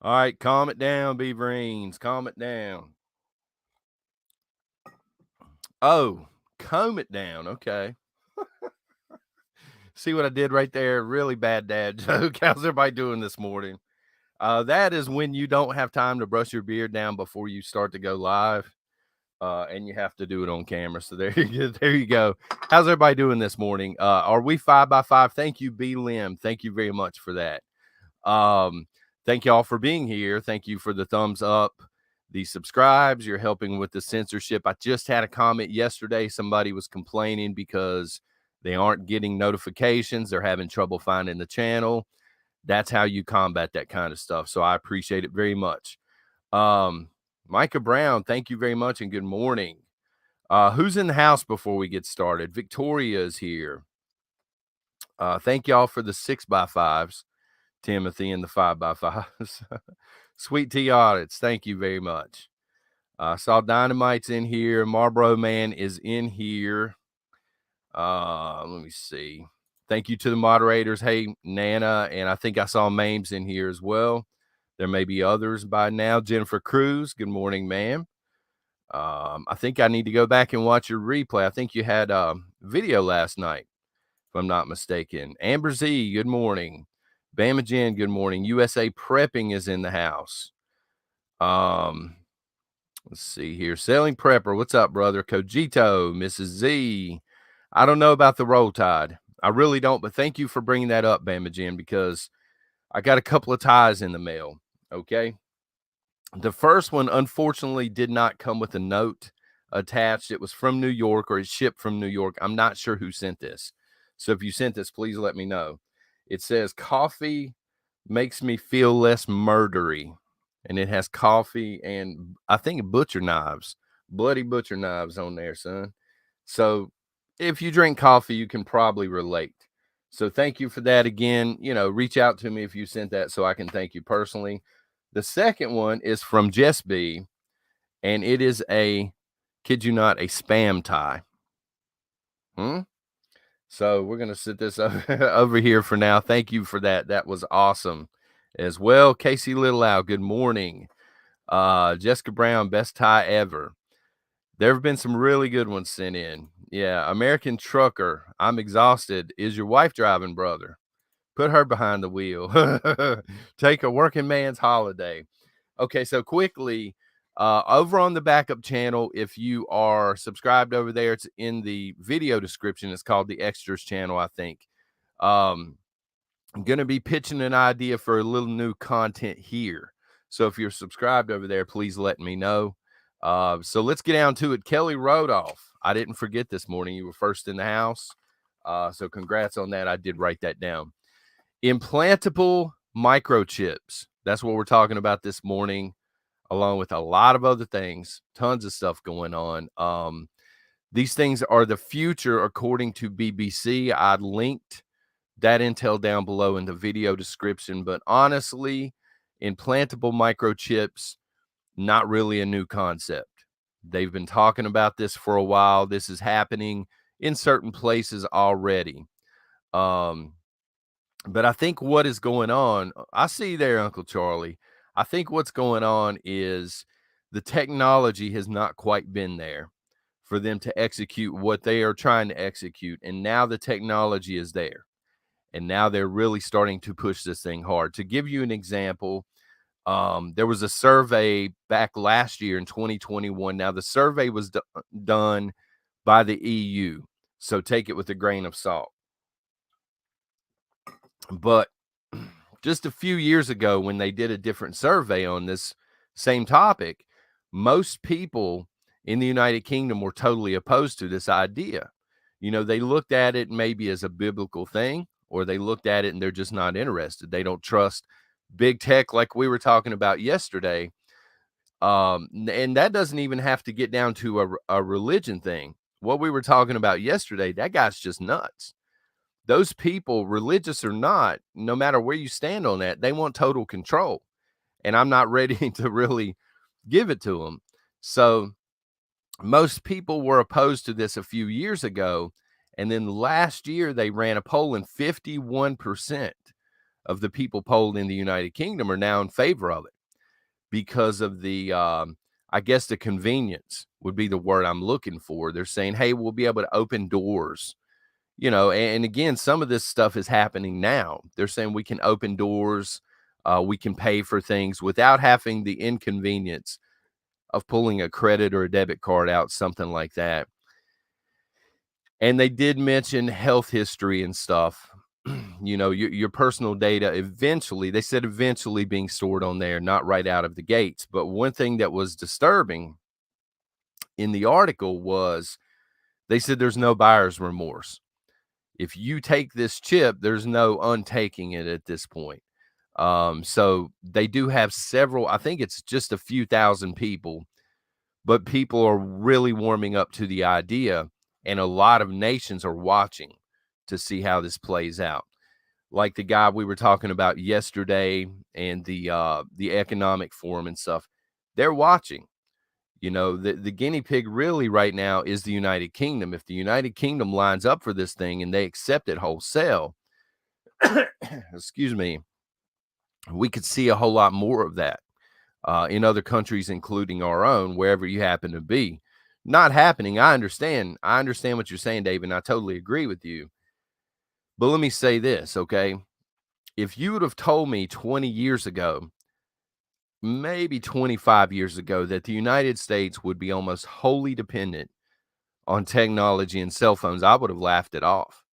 All right, calm it down, Beaverines. Calm it down. Oh, comb it down. Okay. See what I did right there? Really bad dad joke. How's everybody doing this morning? That is when you don't have time to brush your beard down before you start to go live. And you have to do it on camera. So there you go. There you go. How's everybody doing this morning? Are we 5x5? Thank you, B Lim. Thank you very much for that. Thank y'all for being here. Thank you for the thumbs up, the subscribes. You're helping with the censorship. I just had a comment yesterday. Somebody was complaining because they aren't getting notifications. They're having trouble finding the channel. That's how you combat that kind of stuff. So I appreciate it very much. Micah Brown, thank you very much and good morning. Who's in the house before we get started? Victoria is here. Thank y'all for the 6x5s. Timothy and the 5x5s. Sweet Tea Audits, thank you very much. Saw Dynamite's in here. Marlboro Man is in here. Let me see. Thank you to the moderators. Hey, Nana, and I think I saw Mames in here as well. There may be others by now. Jennifer Cruz, good morning, ma'am. I think I need to go back and watch your replay. I think you had a video last night, if I'm not mistaken. Amber Z, good morning. Bama Jen, good morning. USA Prepping is in the house. Let's see here. Selling Prepper, what's up, brother? Cogito, Mrs. Z. I don't know about the Roll Tide. I really don't, but thank you for bringing that up, Bama Jen, because I got a couple of ties in the mail, okay? The first one, unfortunately, did not come with a note attached. It was from New York, or it's shipped from New York. I'm not sure who sent this. So if you sent this, please let me know. It says, coffee makes me feel less murdery. And it has coffee and I think butcher knives, bloody butcher knives on there, son. So if you drink coffee, you can probably relate. So thank you for that again. You know, reach out to me if you sent that so I can thank you personally. The second one is from Jess B, and it is a, kid you not, a spam tie. So we're going to sit this over here for now. Thank you for that. That was awesome as well. Casey Littleow, good morning. Jessica Brown, best tie ever. There have been some really good ones sent in. Yeah, American Trucker, I'm exhausted. Is your wife driving, brother? Put her behind the wheel. Take a working man's holiday. Okay, so quickly, over on the backup channel, if you are subscribed over there, it's in the video description. It's called the Extras channel, I think. I'm going to be pitching an idea for a little new content here. So if you're subscribed over there, please let me know. So let's get down to it. Kelly Rodolph, I didn't forget this morning. You were first in the house. So congrats on that. I did write that down. Implantable microchips. That's what we're talking about this morning, along with a lot of other things, tons of stuff going on. These things are the future, according to BBC. I linked that intel down below in the video description, but honestly, implantable microchips, not really a new concept. They've been talking about this for a while. This is happening in certain places already. But I think what is going on, I see there, Uncle Charlie. I think what's going on is the technology has not quite been there for them to execute what they are trying to execute. And now the technology is there. And now they're really starting to push this thing hard. To give you an example, there was a survey back last year in 2021. Now, the survey was done by the EU. So take it with a grain of salt. But just a few years ago, when they did a different survey on this same topic, most people in the United Kingdom were totally opposed to this idea. They looked at it maybe as a biblical thing, or they looked at it and they're just not interested. They don't trust big tech like we were talking about yesterday. And that doesn't even have to get down to a religion thing. What we were talking about yesterday, that guy's just nuts. Those people, religious or not, no matter where you stand on that, they want total control. And I'm not ready to really give it to them. So most people were opposed to this a few years ago. And then last year, they ran a poll, and 51% of the people polled in the United Kingdom are now in favor of it because of I guess the convenience would be the word I'm looking for. They're saying, hey, we'll be able to open doors. And again, some of this stuff is happening now. They're saying we can open doors, we can pay for things without having the inconvenience of pulling a credit or a debit card out, something like that. And they did mention health history and stuff. Your personal data eventually, they said eventually being stored on there, not right out of the gates. But one thing that was disturbing in the article was they said there's no buyer's remorse. If you take this chip, there's no untaking it at this point. So they do have several, I think it's just a few thousand people, but people are really warming up to the idea, and a lot of nations are watching to see how this plays out. Like the guy we were talking about yesterday and the economic forum and stuff, they're watching. The guinea pig really right now is the United Kingdom. If the United Kingdom lines up for this thing and they accept it wholesale, excuse me, we could see a whole lot more of that in other countries, including our own, wherever you happen to be. Not happening. I understand. I understand what you're saying, Dave, and I totally agree with you. But let me say this, okay? If you would have told me 20 years ago, maybe 25 years ago, that the United States would be almost wholly dependent on technology and cell phones, I would have laughed it off.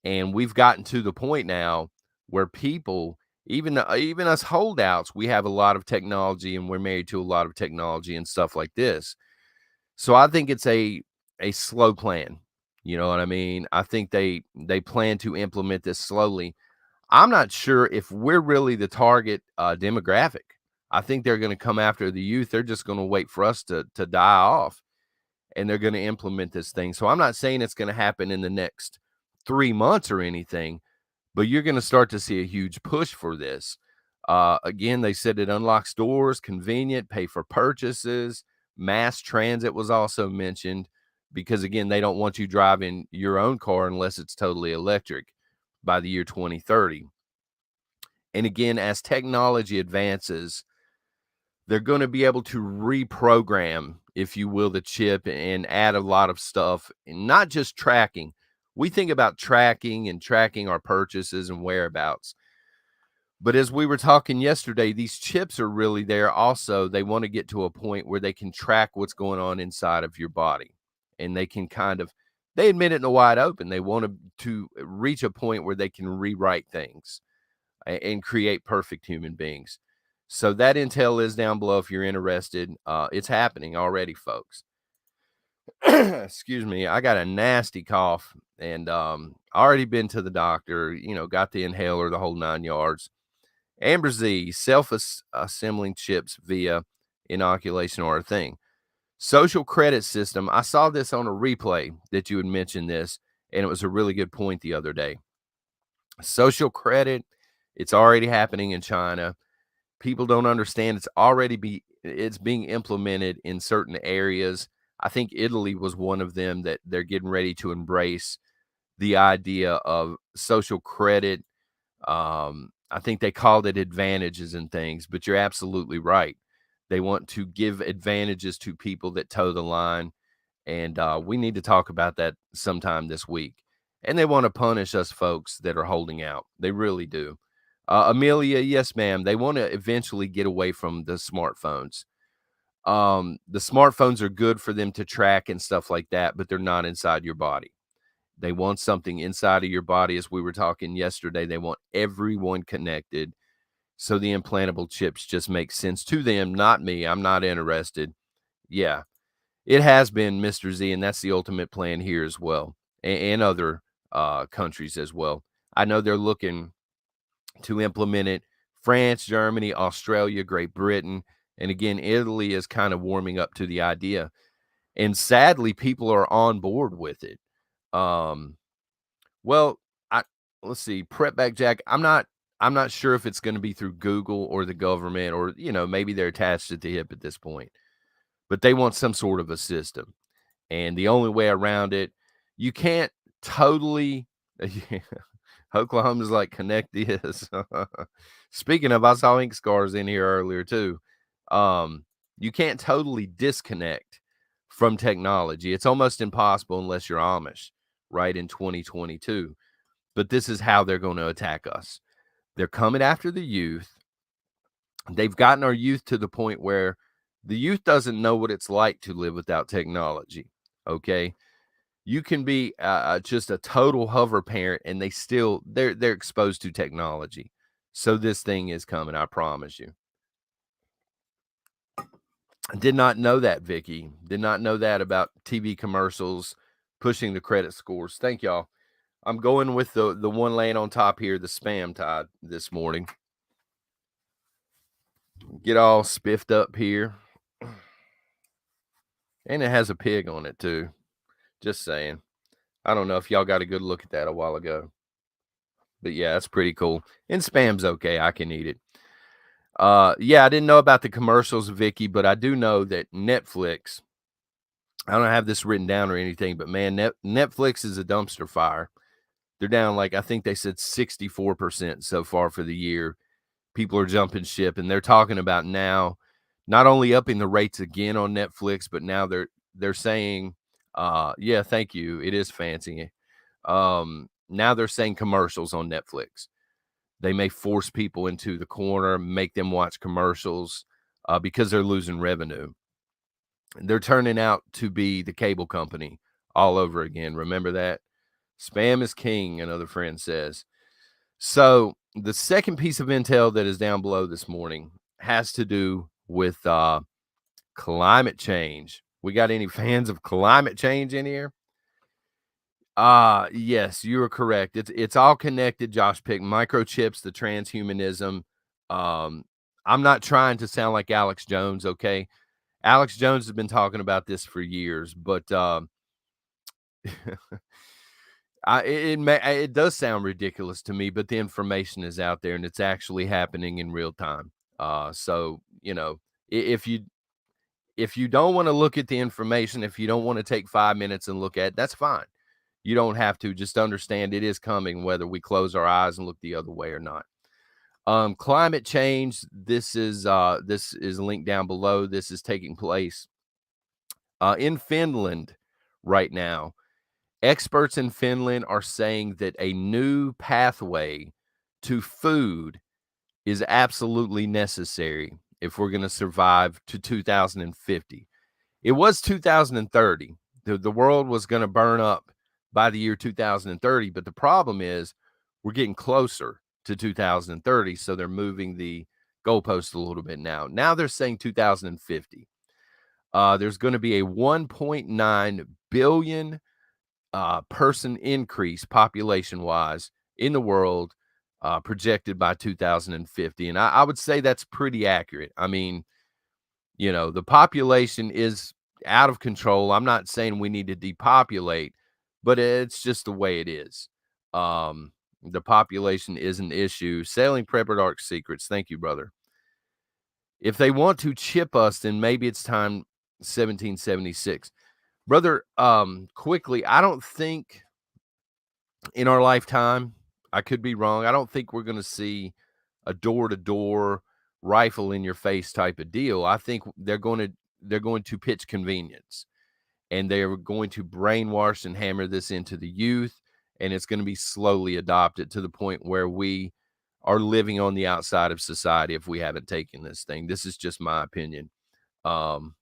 And we've gotten to the point now where people, even us holdouts, we have a lot of technology and we're married to a lot of technology and stuff like this. So I think it's a slow plan. You know what I mean? I think they plan to implement this slowly. I'm not sure if we're really the target demographic. I think they're going to come after the youth. They're just going to wait for us to die off, and they're going to implement this thing. So I'm not saying it's going to happen in the next 3 months or anything, but you're going to start to see a huge push for this. Again, they said it unlocks doors, convenient, pay for purchases, mass transit was also mentioned, because again, they don't want you driving your own car unless it's totally electric by the year 2030. And again, as technology advances, they're going to be able to reprogram, if you will, the chip and add a lot of stuff, and not just tracking. We think about tracking and tracking our purchases and whereabouts. But as we were talking yesterday, these chips are really there also. They want to get to a point where they can track what's going on inside of your body. And they can they admit it in the wide open. They want to reach a point where they can rewrite things and create perfect human beings. So that intel is down below if you're interested. It's happening already, folks. Excuse me. I got a nasty cough, and already been to the doctor, got the inhaler, the whole 9 yards. Amber Z, self-assembling chips via inoculation are a thing. Social credit system. I saw this on a replay that you had mentioned this, and it was a really good point the other day. Social credit, it's already happening in China. People don't understand it's being implemented in certain areas. I think Italy was one of them that they're getting ready to embrace the idea of social credit. I think they called it advantages and things, but you're absolutely right. They want to give advantages to people that toe the line, and we need to talk about that sometime this week. And they want to punish us folks that are holding out. They really do. Amelia, yes, ma'am. They want to eventually get away from the smartphones. The smartphones are good for them to track and stuff like that, but they're not inside your body. They want something inside of your body. As we were talking yesterday, they want everyone connected. So the implantable chips just make sense to them, not me. I'm not interested. Yeah, it has been, Mr. Z, and that's the ultimate plan here as well, and other countries as well. I know they're looking to implement it. France, Germany, Australia, Great Britain, and again, Italy is kind of warming up to the idea. And sadly, people are on board with it. Um, well, I let's see, Prep Back Jack. I'm not sure if it's going to be through Google or the government, or maybe they're attached at the hip at this point. But they want some sort of a system. And the only way around it, you can't totally Oklahoma's like, connect this. Speaking of, I saw ink scars in here earlier too. Um, you can't totally disconnect from technology. It's almost impossible unless you're Amish, right? In 2022. But this is how they're going to attack us. They're coming after the youth. They've gotten our youth to the point where the youth doesn't know what it's like to live without technology. Okay. You can be just a total hover parent, and they're exposed to technology. So this thing is coming, I promise you. I did not know that, Vicky. Did not know that about TV commercials pushing the credit scores. Thank y'all. I'm going with the one laying on top here, the spam tide this morning. Get all spiffed up here. And it has a pig on it too. Just saying. I don't know if y'all got a good look at that a while ago. But yeah, that's pretty cool. And spam's okay. I can eat it. Yeah, I didn't know about the commercials, Vicky, but I do know that Netflix, I don't have this written down or anything, but man, Netflix is a dumpster fire. They're down, like, I think they said 64% so far for the year. People are jumping ship, and they're talking about now not only upping the rates again on Netflix, but now they're saying, yeah, thank you. It is fancy. Now they're saying commercials on Netflix. They may force people into the corner, make them watch commercials because they're losing revenue. They're turning out to be the cable company all over again. Remember that? Spam is king, another friend says. So the second piece of intel that is down below this morning has to do with climate change. We got any fans of climate change in here? Yes, you are correct. It's all connected, Josh Pick. Microchips, the transhumanism. Um, I'm not trying to sound like Alex Jones, okay? Alex Jones has been talking about this for years, but it does sound ridiculous to me, but the information is out there and it's actually happening in real time. So if you don't want to look at the information, if you don't want to take 5 minutes and look at it, that's fine. You don't have to. Just understand it is coming, whether we close our eyes and look the other way or not. Climate change. This is linked down below. This is taking place in Finland right now. Experts in Finland are saying that a new pathway to food is absolutely necessary if we're going to survive to 2050. It was 2030. The world was going to burn up by the year 2030, but the problem is we're getting closer to 2030, so they're moving the goalpost a little bit now. Now they're saying 2050. There's going to be a 1.9 billion person increase population-wise in the world projected by 2050. And I would say that's pretty accurate. I mean, the population is out of control. I'm not saying we need to depopulate, but it's just the way it is. The population is an issue. Sailing Prepper Dark Secrets. Thank you, brother. If they want to chip us, then maybe it's time 1776. Brother, quickly, I don't think in our lifetime, I could be wrong, I don't think we're going to see a door-to-door rifle in your face type of deal. I think they're going to pitch convenience, and they're going to brainwash and hammer this into the youth, and it's going to be slowly adopted to the point where we are living on the outside of society if we haven't taken this thing. This is just my opinion. Um,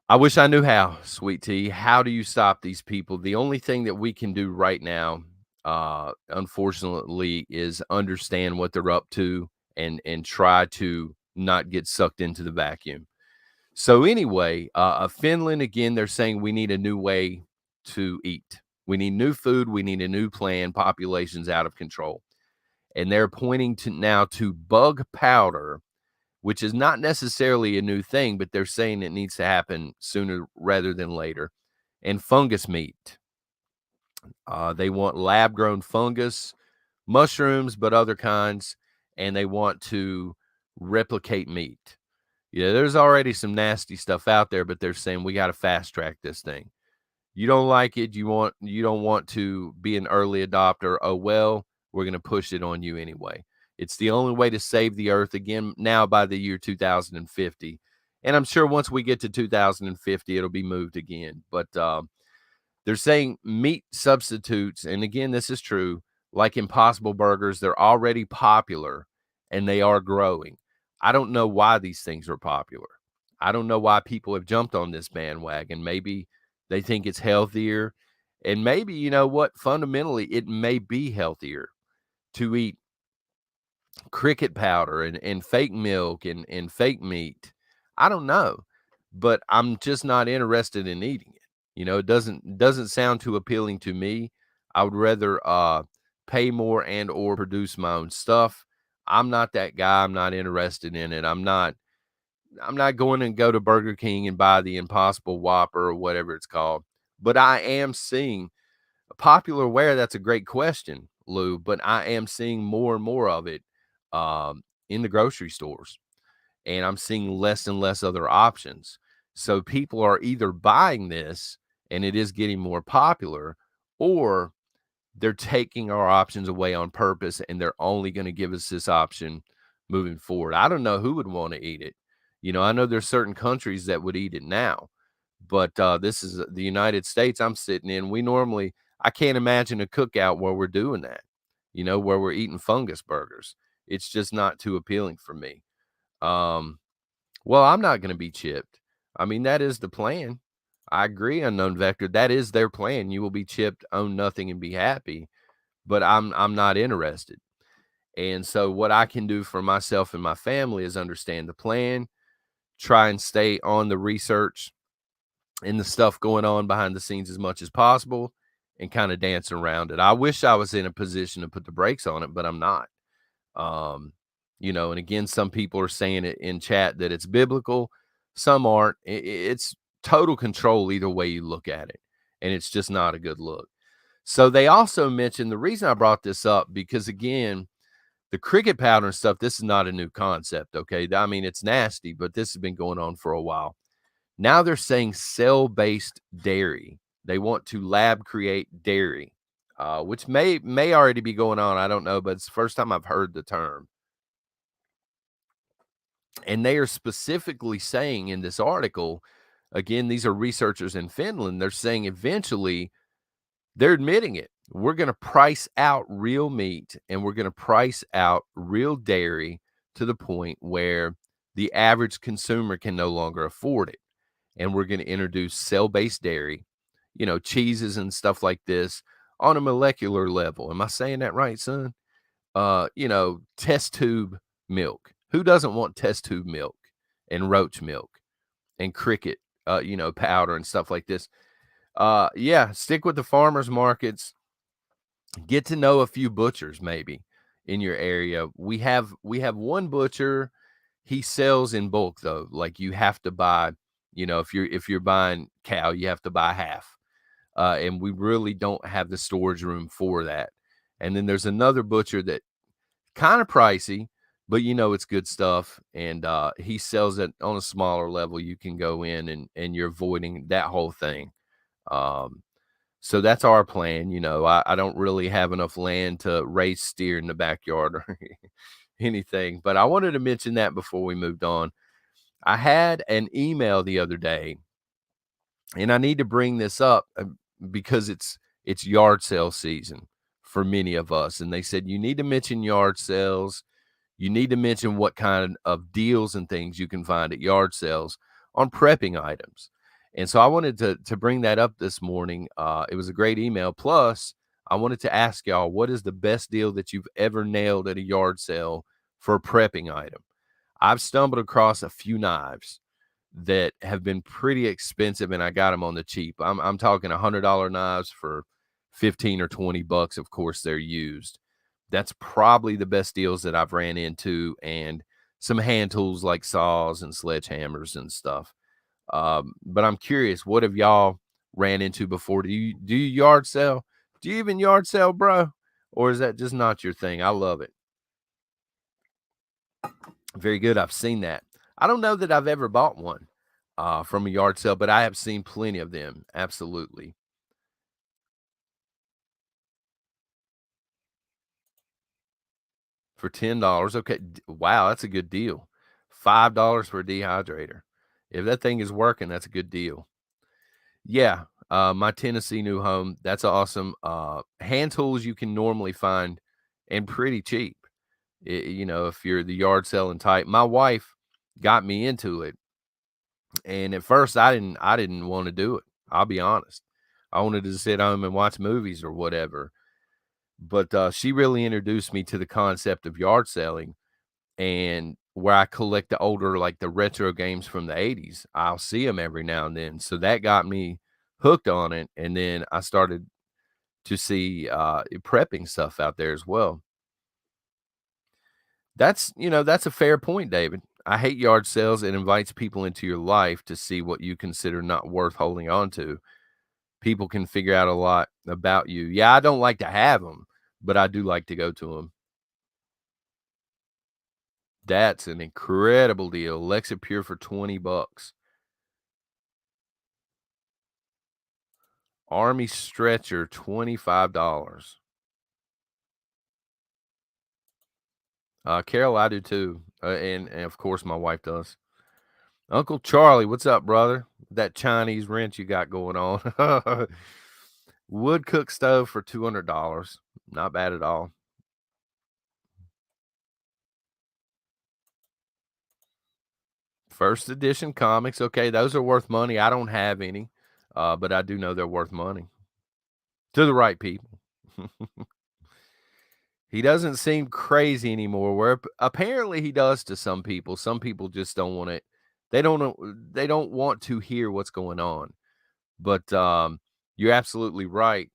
I wish I knew how, Sweet Tea. How do you stop these people? The only thing that we can do right now, unfortunately, is understand what they're up to and try to not get sucked into the vacuum. So anyway, Finland again, they're saying we need a new way to eat. We need new food. We need a new plan. Population's out of control, and they're pointing to now to bug powder, which is not necessarily a new thing, but they're saying it needs to happen sooner rather than later. And fungus meat. They want lab grown fungus, mushrooms, but other kinds, and they want to replicate meat. Yeah, there's already some nasty stuff out there, but they're saying we got to fast track this thing. You don't like it, you don't want to be an early adopter. Oh well, we're going to push it on you anyway. It's the only way to save the earth again now by the year 2050. And I'm sure once we get to 2050 it'll be moved again. But they're saying meat substitutes, and again, this is true, like Impossible Burgers, they're already popular and they are growing. I don't know why these things are popular. I don't know why people have jumped on this bandwagon. Maybe they think it's healthier. And maybe, you know what, fundamentally, it may be healthier to eat cricket powder and fake milk and fake meat. I don't know, but I'm just not interested in eating it. You know, it doesn't sound too appealing to me. I would rather pay more and or produce my own stuff. I'm not that guy. I'm not interested in it. I'm not going to go to Burger King and buy the Impossible Whopper or whatever it's called. But I am seeing popular wear. That's a great question, Lou. But I am seeing more and more of it in the grocery stores, and I'm seeing less and less other options. So people are either buying this and it is getting more popular, or they're taking our options away on purpose and they're only going to give us this option moving forward. I don't know who would want to eat it. You know, I know there's certain countries that would eat it now, but this is the United States I'm sitting in. I can't imagine a cookout where we're doing that, you know, where we're eating fungus burgers. It's just not too appealing for me. Um, well, I'm not going to be chipped. I mean, that is the plan. I agree, Unknown Vector. That is their plan. You will be chipped, own nothing, and be happy. But I'm not interested. And so, what I can do for myself and my family is understand the plan, try and stay on the research and the stuff going on behind the scenes as much as possible, and kind of dance around it. I wish I was in a position to put the brakes on it, but I'm not. Um, you know, and again, some people are saying it in chat that it's biblical, some aren't. It's total control either way you look at it, and it's just not a good look. So they also mentioned, the reason I brought this up, because again, the cricket powder and stuff, this is not a new concept. Okay, I mean, it's nasty, but this has been going on for a while. Now they're saying cell-based dairy. They want to lab create dairy, which may already be going on. I don't know, but it's the first time I've heard the term. And they are specifically saying in this article, again, these are researchers in Finland, they're saying eventually, they're admitting it, we're going to price out real meat and we're going to price out real dairy to the point where the average consumer can no longer afford it. And we're going to introduce cell-based dairy, you know, cheeses and stuff like this on a molecular level. Am I saying that right, son? You know, test tube milk. Who doesn't want test tube milk and roach milk and cricket, you know, powder and stuff like this? Yeah, stick with the farmers markets. Get to know a few butchers maybe in your area. We have one butcher. He sells in bulk though. Like you have to buy, you know, if you're buying cow, you have to buy half. And we really don't have the storage room for that. And then there's another butcher that kind of pricey, but you know it's good stuff. And he sells it on a smaller level. You can go in and you're avoiding that whole thing. Um, so that's our plan. You know, I don't really have enough land to raise steer in the backyard or anything, but I wanted to mention that before we moved on. I had an email the other day, and I need to bring this up because it's yard sale season for many of us, and they said you need to mention yard sales. You need to mention what kind of deals and things you can find at yard sales on prepping items. And so I wanted to bring that up this morning. It was a great email. Plus, I wanted to ask y'all, what is the best deal that you've ever nailed at a yard sale for a prepping item? I've stumbled across a few knives that have been pretty expensive, and I got them on the cheap. I'm talking $100 knives for 15 or 20 bucks. Of course, they're used. That's probably the best deals that I've ran into, and some hand tools like saws and sledgehammers and stuff. But I'm curious, what have y'all ran into before? Do you yard sell? Do you even yard sell, bro? Or is that just not your thing? I love it. Very good. I've seen that. I don't know that I've ever bought one from a yard sale, but I have seen plenty of them. Absolutely. For $10. Okay. Wow, that's a good deal. $5 for a dehydrator. If that thing is working, that's a good deal. Yeah. My Tennessee new home, that's awesome. Hand tools you can normally find and pretty cheap. If you're the yard selling type. My wife got me into it. And at first I didn't want to do it. I'll be honest. I wanted to sit home and watch movies or whatever. But she really introduced me to the concept of yard selling, and where I collect the older, like the retro games from the 80s. I'll see them every now and then. So that got me hooked on it. And then I started to see prepping stuff out there as well. That's a fair point, David. I hate yard sales. It invites people into your life to see what you consider not worth holding on to. People can figure out a lot about you. Yeah, I don't like to have them, but I do like to go to them. That's an incredible deal. Lexit Pure for 20 bucks. Army stretcher, $25. Carol, I do too. And of course my wife does. Uncle Charlie, what's up, brother? That Chinese wrench you got going on. Wood cook stove for $200. Not bad at all. First edition comics. Okay, those are worth money. I don't have any, but I do know they're worth money to the right people. He doesn't seem crazy anymore, where apparently he does to some people. Some people just don't want it. They don't want to hear what's going on. But you're absolutely right.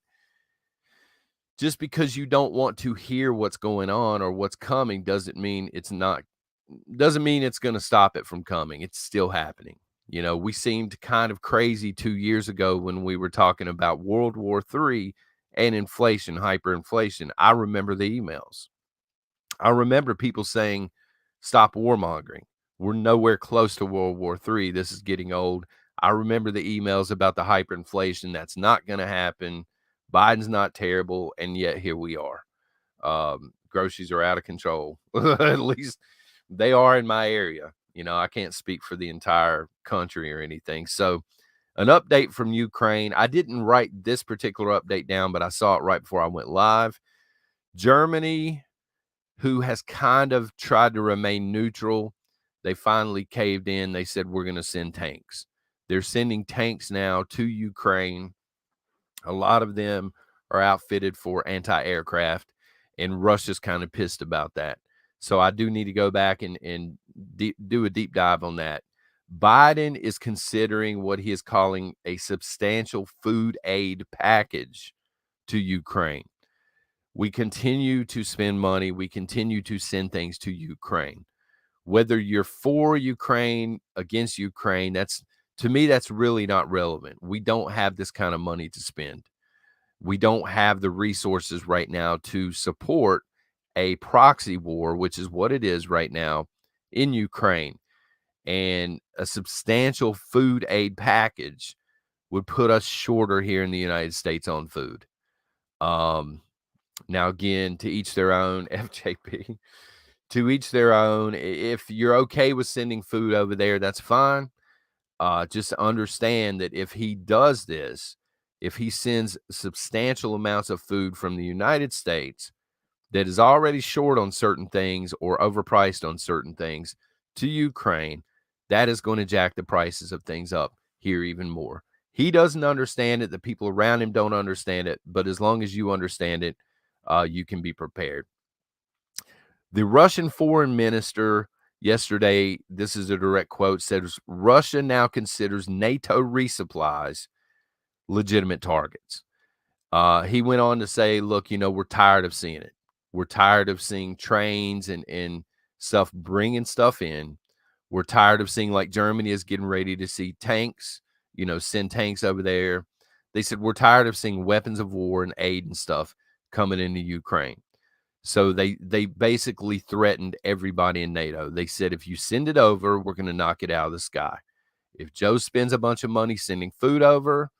Just because you don't want to hear what's going on or what's coming doesn't mean it's going to stop it from coming. It's still happening. We seemed kind of crazy 2 years ago when we were talking about World War III and inflation, hyperinflation. I remember the emails. I remember people saying, stop warmongering. We're nowhere close to World War III. This is getting old. I remember the emails about the hyperinflation. That's not going to happen. Biden's not terrible. And yet here we are. Groceries are out of control. At least they are in my area. I can't speak for the entire country or anything. So, an update from Ukraine. I didn't write this particular update down, but I saw it right before I went live. Germany, who has kind of tried to remain neutral, they finally caved in. They said, we're going to send tanks. They're sending tanks now to Ukraine. A lot of them are outfitted for anti-aircraft, and Russia's kind of pissed about that. So I do need to go back and do a deep dive on that. Biden is considering what he is calling a substantial food aid package to Ukraine. We continue to spend money. We continue to send things to Ukraine. Whether you're for Ukraine, against Ukraine, to me, that's really not relevant. We don't have this kind of money to spend. We don't have the resources right now to support a proxy war, which is what it is right now in Ukraine. And a substantial food aid package would put us shorter here in the United States on food. Now, again, to each their own, FJP, to each their own. If you're okay with sending food over there, that's fine. Just understand that if he does this, if he sends substantial amounts of food from the United States that is already short on certain things or overpriced on certain things to Ukraine, that is going to jack the prices of things up here even more. He doesn't understand it. The people around him don't understand it. But as long as you understand it, you can be prepared. The Russian foreign minister yesterday, this is a direct quote, says Russia now considers NATO resupplies legitimate targets. He went on to say, look, we're tired of seeing it. We're tired of seeing trains and stuff bringing stuff in. We're tired of seeing, like, Germany is getting ready to see tanks, send tanks over there. They said, we're tired of seeing weapons of war and aid and stuff coming into Ukraine. So they basically threatened everybody in NATO. They said, if you send it over, we're going to knock it out of the sky. If Joe spends a bunch of money sending food over,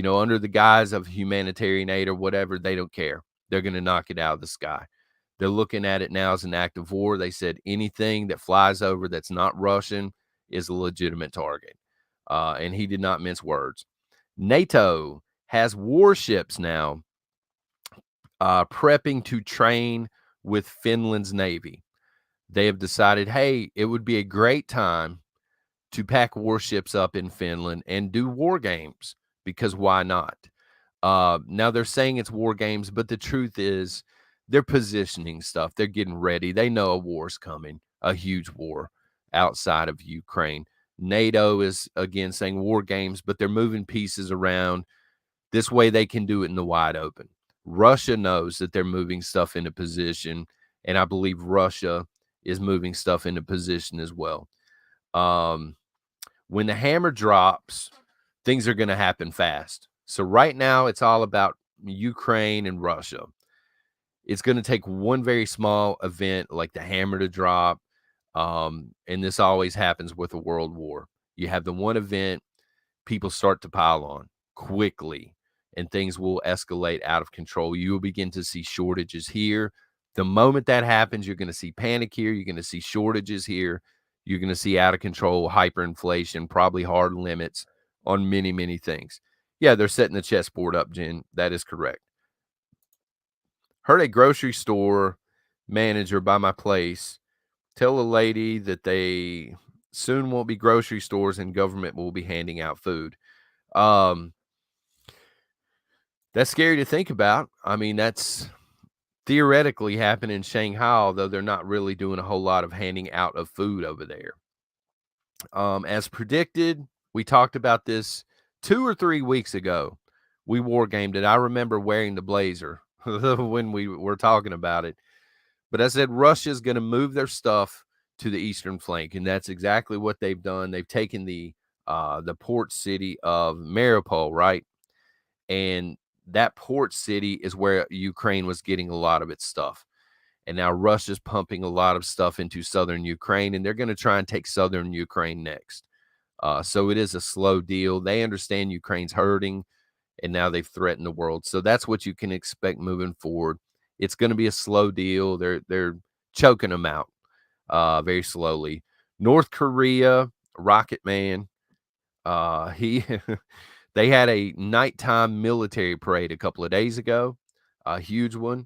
under the guise of humanitarian aid or whatever, they don't care. They're going to knock it out of the sky. They're looking at it now as an act of war. They said anything that flies over that's not Russian is a legitimate target. And he did not mince words. NATO has warships now prepping to train with Finland's Navy. They have decided, hey, it would be a great time to pack warships up in Finland and do war games, because why not? Now they're saying it's war games, but the truth is they're positioning stuff. They're getting ready. They know a war's coming, a huge war outside of Ukraine. NATO is, again, saying war games, but they're moving pieces around. This way they can do it in the wide open. Russia knows that they're moving stuff into position, and I believe Russia is moving stuff into position as well. When the hammer drops, things are going to happen fast. So right now, it's all about Ukraine and Russia. It's going to take one very small event like the hammer to drop. And this always happens with a world war. You have the one event, people start to pile on quickly, and things will escalate out of control. You will begin to see shortages here. The moment that happens, you're going to see panic here. You're going to see shortages here. You're going to see out of control hyperinflation, probably hard limits on many, many things. Yeah, they're setting the chessboard up, Jen. That is correct. Heard a grocery store manager by my place tell a lady that they soon won't be grocery stores and government will be handing out food. That's scary to think about. I mean, that's theoretically happening in Shanghai, although they're not really doing a whole lot of handing out of food over there. As predicted, we talked about this 2 or 3 weeks ago. We war gamed it. I remember wearing the blazer when we were talking about it. But I said Russia's going to move their stuff to the eastern flank, and that's exactly what they've done. They've taken the port city of Mariupol, right? And that port city is where Ukraine was getting a lot of its stuff. And now Russia's pumping a lot of stuff into southern Ukraine, and they're going to try and take southern Ukraine next. So it is a slow deal. They understand Ukraine's hurting, and now they've threatened the world. So that's what you can expect moving forward. It's going to be a slow deal. They're choking them out very slowly. North Korea, Rocket Man, he they had a nighttime military parade a couple of days ago, a huge one.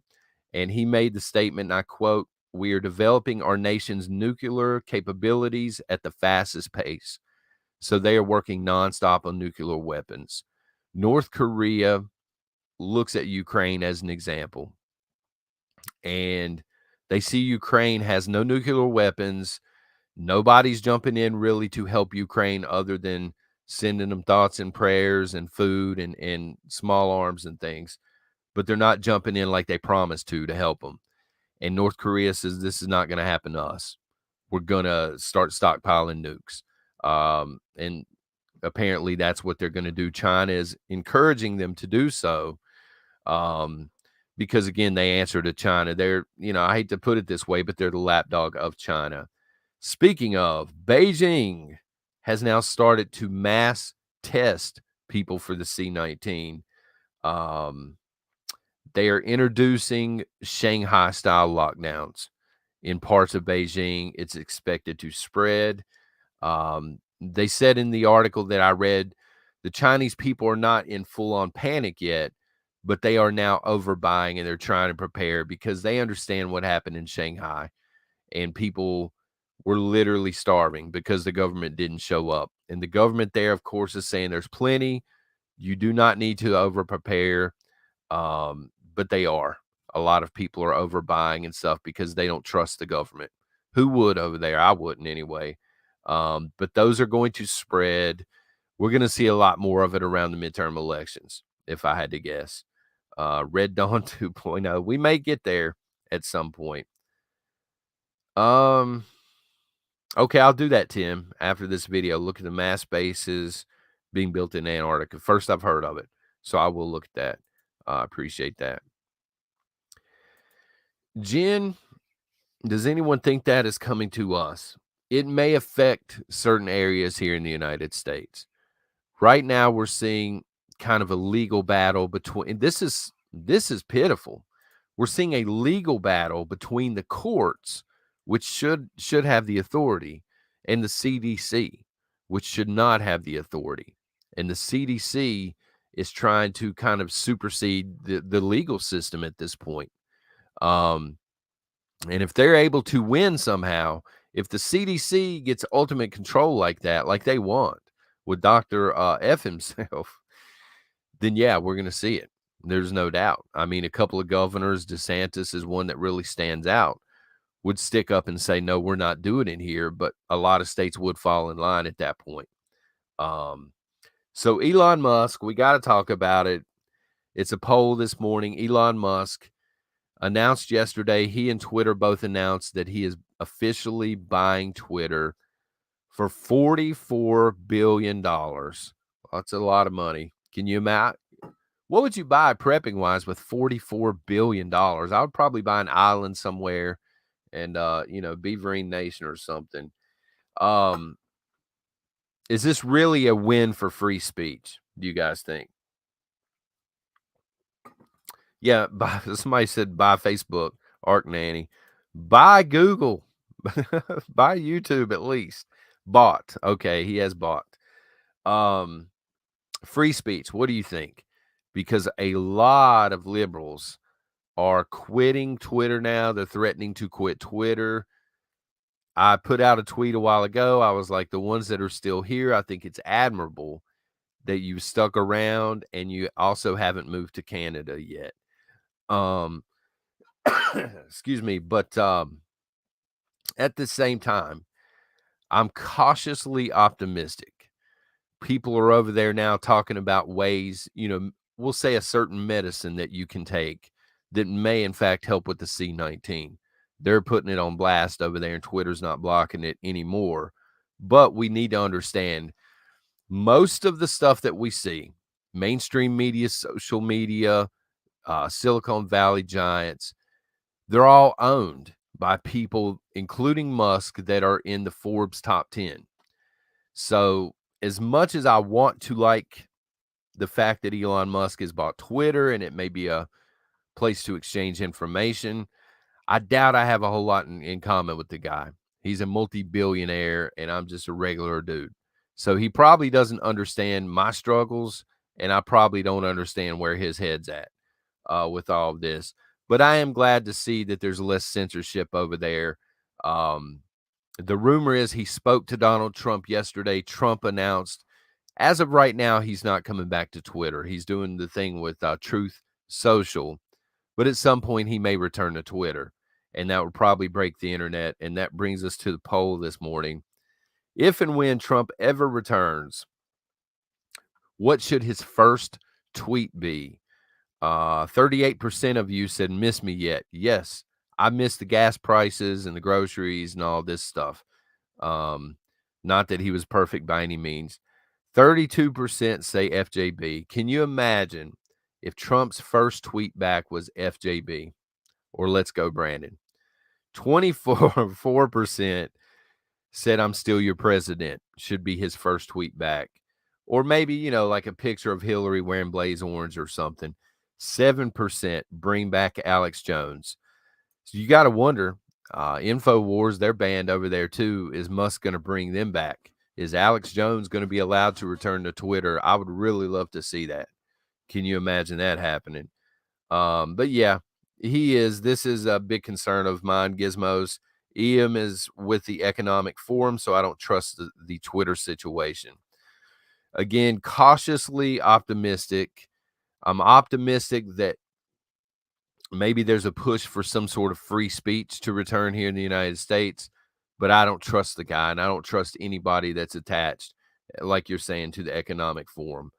And he made the statement, and I quote, "We are developing our nation's nuclear capabilities at the fastest pace." So they are working nonstop on nuclear weapons. North Korea looks at Ukraine as an example, and they see Ukraine has no nuclear weapons. Nobody's jumping in really to help Ukraine other than sending them thoughts and prayers and food and small arms and things. But they're not jumping in like they promised to help them. And North Korea says this is not going to happen to us. We're going to start stockpiling nukes. And apparently that's what they're going to do. China is encouraging them to do so. Because again, they answer to China. They're, I hate to put it this way, but they're the lapdog of China. Speaking of, Beijing has now started to mass test people for the C-19. They are introducing Shanghai-style lockdowns in parts of Beijing. It's expected to spread. They said in the article that I read, the Chinese people are not in full-on panic yet, but they are now overbuying and they're trying to prepare because they understand what happened in Shanghai, and people were literally starving because the government didn't show up. And the government there, of course, is saying there's plenty. You do not need to over-prepare. But they are. A lot of people are overbuying and stuff because they don't trust the government, Who would over there? I wouldn't anyway. But those are going to spread. We're going to see a lot more of it around the midterm elections, if I had to guess. Red Dawn 2.0. We may get there at some point. Okay, I'll do that, Tim, after this video. Look at the mass bases being built in Antarctica. First I've heard of it, so I will look at that. I appreciate that. Jen, does anyone think that is coming to us? It may affect certain areas here in the United States. Right now, we're seeing kind of a legal battle between. This is pitiful. We're seeing a legal battle between the courts, which should have the authority, and the CDC, which should not have the authority. And the CDC is trying to kind of supersede the legal system at this point. And if they're able to win somehow, if the CDC gets ultimate control like that, like they want with Dr. F himself, then yeah, we're going to see it. There's no doubt. I mean, a couple of governors, DeSantis is one that really stands out, would stick up and say, no, we're not doing it here. But a lot of states would fall in line at that point. So Elon Musk, we got to talk about it. It's a poll this morning. Elon Musk announced yesterday, he and Twitter both announced that he is officially buying Twitter for $44 billion. That's a lot of money. Can you imagine? What would you buy prepping wise with $44 billion? I would probably buy an island somewhere and, Beaverine Nation or something. Is this really a win for free speech? Do you guys think? Yeah, somebody said buy Facebook, Arc Nanny. Buy Google. Buy YouTube at least. Bought. Okay, he has bought. Free speech. What do you think? Because a lot of liberals are quitting Twitter now. They're threatening to quit Twitter. I put out a tweet a while ago. I was like, the ones that are still here, I think it's admirable that you stuck around and you also haven't moved to Canada yet. Excuse me, but at the same time, I'm cautiously optimistic. People are over there now talking about ways, we'll say a certain medicine that you can take that may in fact help with the C-19. They're putting it on blast over there and Twitter's not blocking it anymore. But we need to understand most of the stuff that we see, mainstream media, social media, Silicon Valley giants, they're all owned by people, including Musk, that are in the Forbes top 10. So as much as I want to like the fact that Elon Musk has bought Twitter and it may be a place to exchange information, I doubt I have a whole lot in common with the guy. He's a multi-billionaire and I'm just a regular dude. So he probably doesn't understand my struggles and I probably don't understand where his head's at with all of this. But I am glad to see that there's less censorship over there. The rumor is he spoke to Donald Trump yesterday. Trump announced, as of right now, he's not coming back to Twitter. He's doing the thing with Truth Social. But at some point, he may return to Twitter. And that would probably break the internet. And that brings us to the poll this morning. If and when Trump ever returns, what should his first tweet be? 38% of you said, miss me yet. Yes, I miss the gas prices and the groceries and all this stuff. Not that he was perfect by any means. 32% say FJB. Can you imagine if Trump's first tweet back was FJB or let's go, Brandon? 24% said I'm still your president should be his first tweet back. Or maybe, like a picture of Hillary wearing blaze orange or something. 7% bring back Alex Jones. So you got to wonder, InfoWars, they're banned over there too. Is Musk going to bring them back? Is Alex Jones going to be allowed to return to Twitter? I would really love to see that. Can you imagine that happening? But yeah, he is. This is a big concern of mine, Gizmos. Ian is with the Economic Forum, so I don't trust the Twitter situation. Again, cautiously optimistic. I'm optimistic that maybe there's a push for some sort of free speech to return here in the United States. but I don't trust the guy, and I don't trust anybody that's attached, like you're saying, to the economic forum.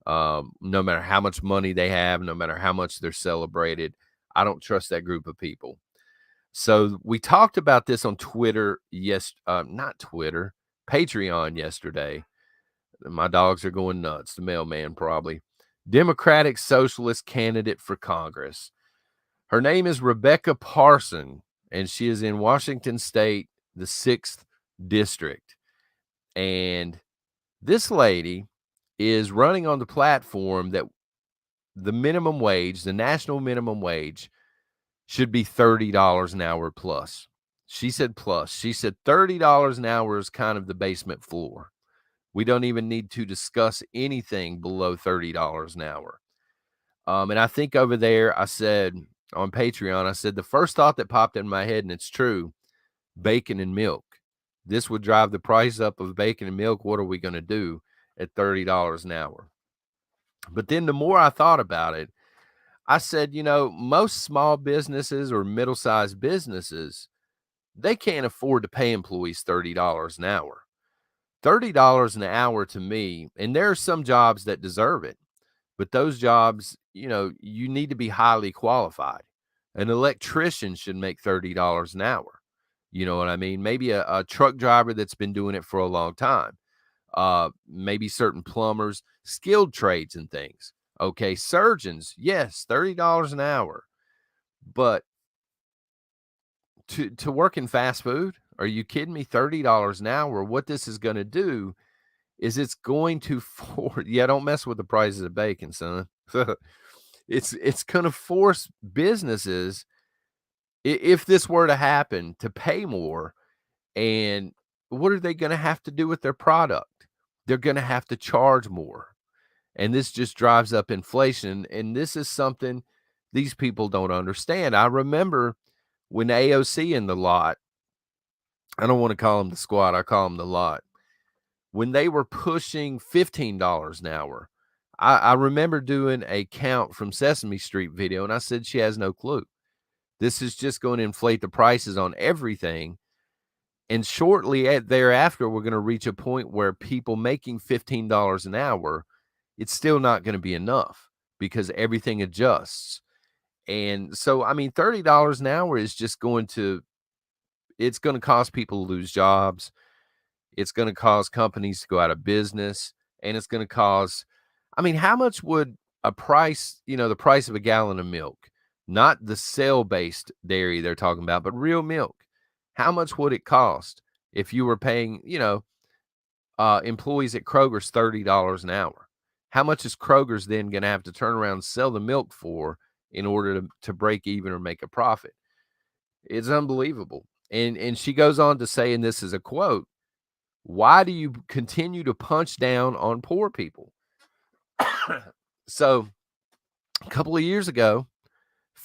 No matter how much money they have, no matter how much they're celebrated, I don't trust that group of people. So we talked about this on Twitter, yes, not Twitter, Patreon yesterday. My dogs are going nuts. The mailman probably. Democratic Socialist candidate for Congress. Her name is Rebecca Parson, and she is in Washington State, the 6th district. And this lady is running on the platform that the minimum wage, the national minimum wage, should be $30 an hour plus. She said plus. She said $30 an hour is kind of the basement floor. We don't even need to discuss anything below $30 an hour. And I think over there, I said on Patreon, I said the first thought that popped in my head, and it's true, bacon and milk. This would drive the price up of bacon and milk. What are we going to do at $30 an hour? But then the more I thought about it, I said, most small businesses or middle-sized businesses, they can't afford to pay employees $30 an hour. $30 an hour to me, and there are some jobs that deserve it, but those jobs, you need to be highly qualified. An electrician should make $30 an hour. You know what I mean? Maybe a truck driver that's been doing it for a long time. Maybe certain plumbers, skilled trades and things. Okay, surgeons, yes, $30 an hour. But to work in fast food, are you kidding me? $30 an hour. What this is going to do is it's going to force, yeah, don't mess with the prices of bacon, son. It's going to force businesses, if this were to happen, to pay more. And what are they going to have to do with their product? They're going to have to charge more. And this just drives up inflation. And this is something these people don't understand. I remember when AOC in the lot, I don't want to call them the squad, I call them the lot. When they were pushing $15 an hour, I remember doing a count from Sesame Street video, and I said she has no clue. This is just going to inflate the prices on everything. And shortly thereafter, we're going to reach a point where people making $15 an hour, it's still not going to be enough because everything adjusts. And so, I mean, $30 an hour is just it's going to cause people to lose jobs. It's going to cause companies to go out of business, and it's going to cause, I mean, how much would a price, the price of a gallon of milk, not the cell-based dairy they're talking about, but real milk, how much would it cost if you were paying, employees at Kroger's $30 an hour? How much is Kroger's then going to have to turn around and sell the milk for in order to break even or make a profit? It's unbelievable. And she goes on to say, and this is a quote, why do you continue to punch down on poor people? So a couple of years ago,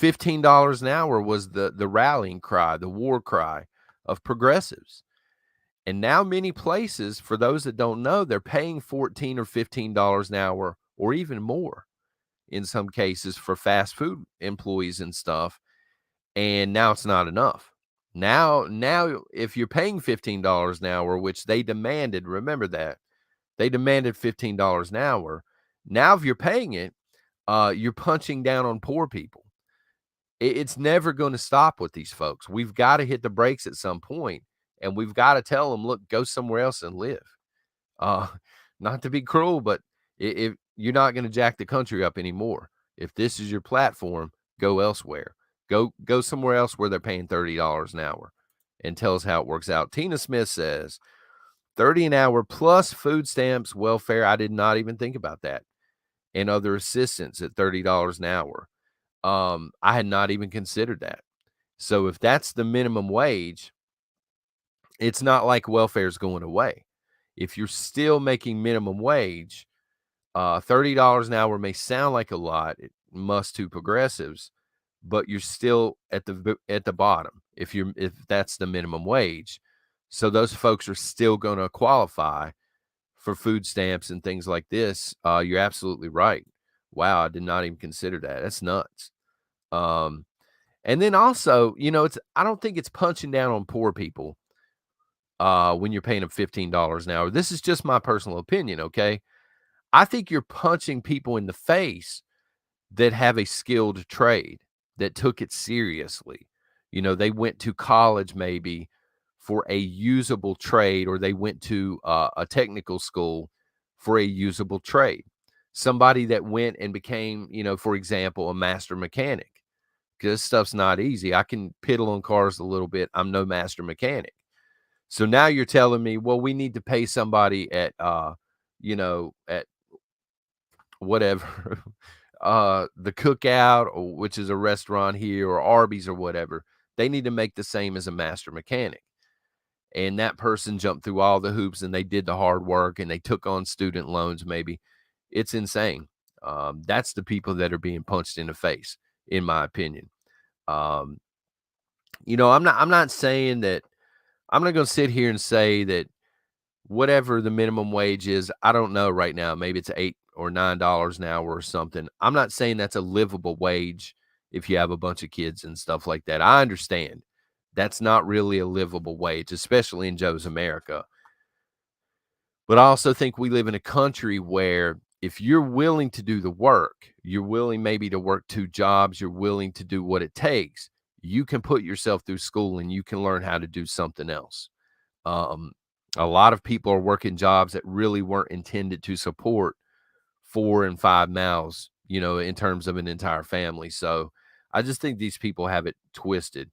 $15 an hour was the rallying cry, the war cry of progressives. And now many places, for those that don't know, they're paying $14 or $15 an hour or even more in some cases for fast food employees and stuff. And now it's not enough. Now, if you're paying $15 an hour, which they demanded, remember that they demanded $15 an hour. Now, if you're paying it, you're punching down on poor people. It's never going to stop with these folks. We've got to hit the brakes at some point, and we've got to tell them, look, go somewhere else and live. Not to be cruel, but if you're not going to jack the country up anymore, if this is your platform, go elsewhere. Go somewhere else where they're paying $30 an hour, and tell us how it works out. Tina Smith says, 30 an hour plus food stamps, welfare. I did not even think about that. And other assistance at $30 an hour. I had not even considered that. So if that's the minimum wage, it's not like welfare is going away. If you're still making minimum wage, $30 an hour may sound like a lot. It must to progressives, but you're still at the bottom if that's the minimum wage. So those folks are still going to qualify for food stamps and things like this. You're absolutely right. Wow, I did not even consider that. That's nuts. And then also, I don't think it's punching down on poor people. when you're paying them $15 an hour. This is just my personal opinion, okay? I think you're punching people in the face that have a skilled trade, that took it seriously. You know, they went to college maybe for a usable trade, or they went to a technical school for a usable trade. Somebody that went and became, for example, a master mechanic. Because this stuff's not easy. I can piddle on cars a little bit. I'm no master mechanic. So now you're telling me, well, we need to pay somebody at, at whatever, the Cookout, or which is a restaurant here, or Arby's or whatever. They need to make the same as a master mechanic. And that person jumped through all the hoops and they did the hard work and they took on student loans maybe. It's insane. That's the people that are being punched in the face, in my opinion. Um, I'm not saying that I'm not going to sit here and say that whatever the minimum wage is, I don't know right now. Maybe it's $8 or $9 an hour or something. I'm not saying that's a livable wage if you have a bunch of kids and stuff like that. I understand that's not really a livable wage, especially in Joe's America. But I also think we live in a country where if you're willing to do the work, you're willing maybe to work two jobs, you're willing to do what it takes, you can put yourself through school and you can learn how to do something else. Um, a lot of people are working jobs that really weren't intended to support 4 and 5 mouths, in terms of an entire family. So I just think these people have it twisted.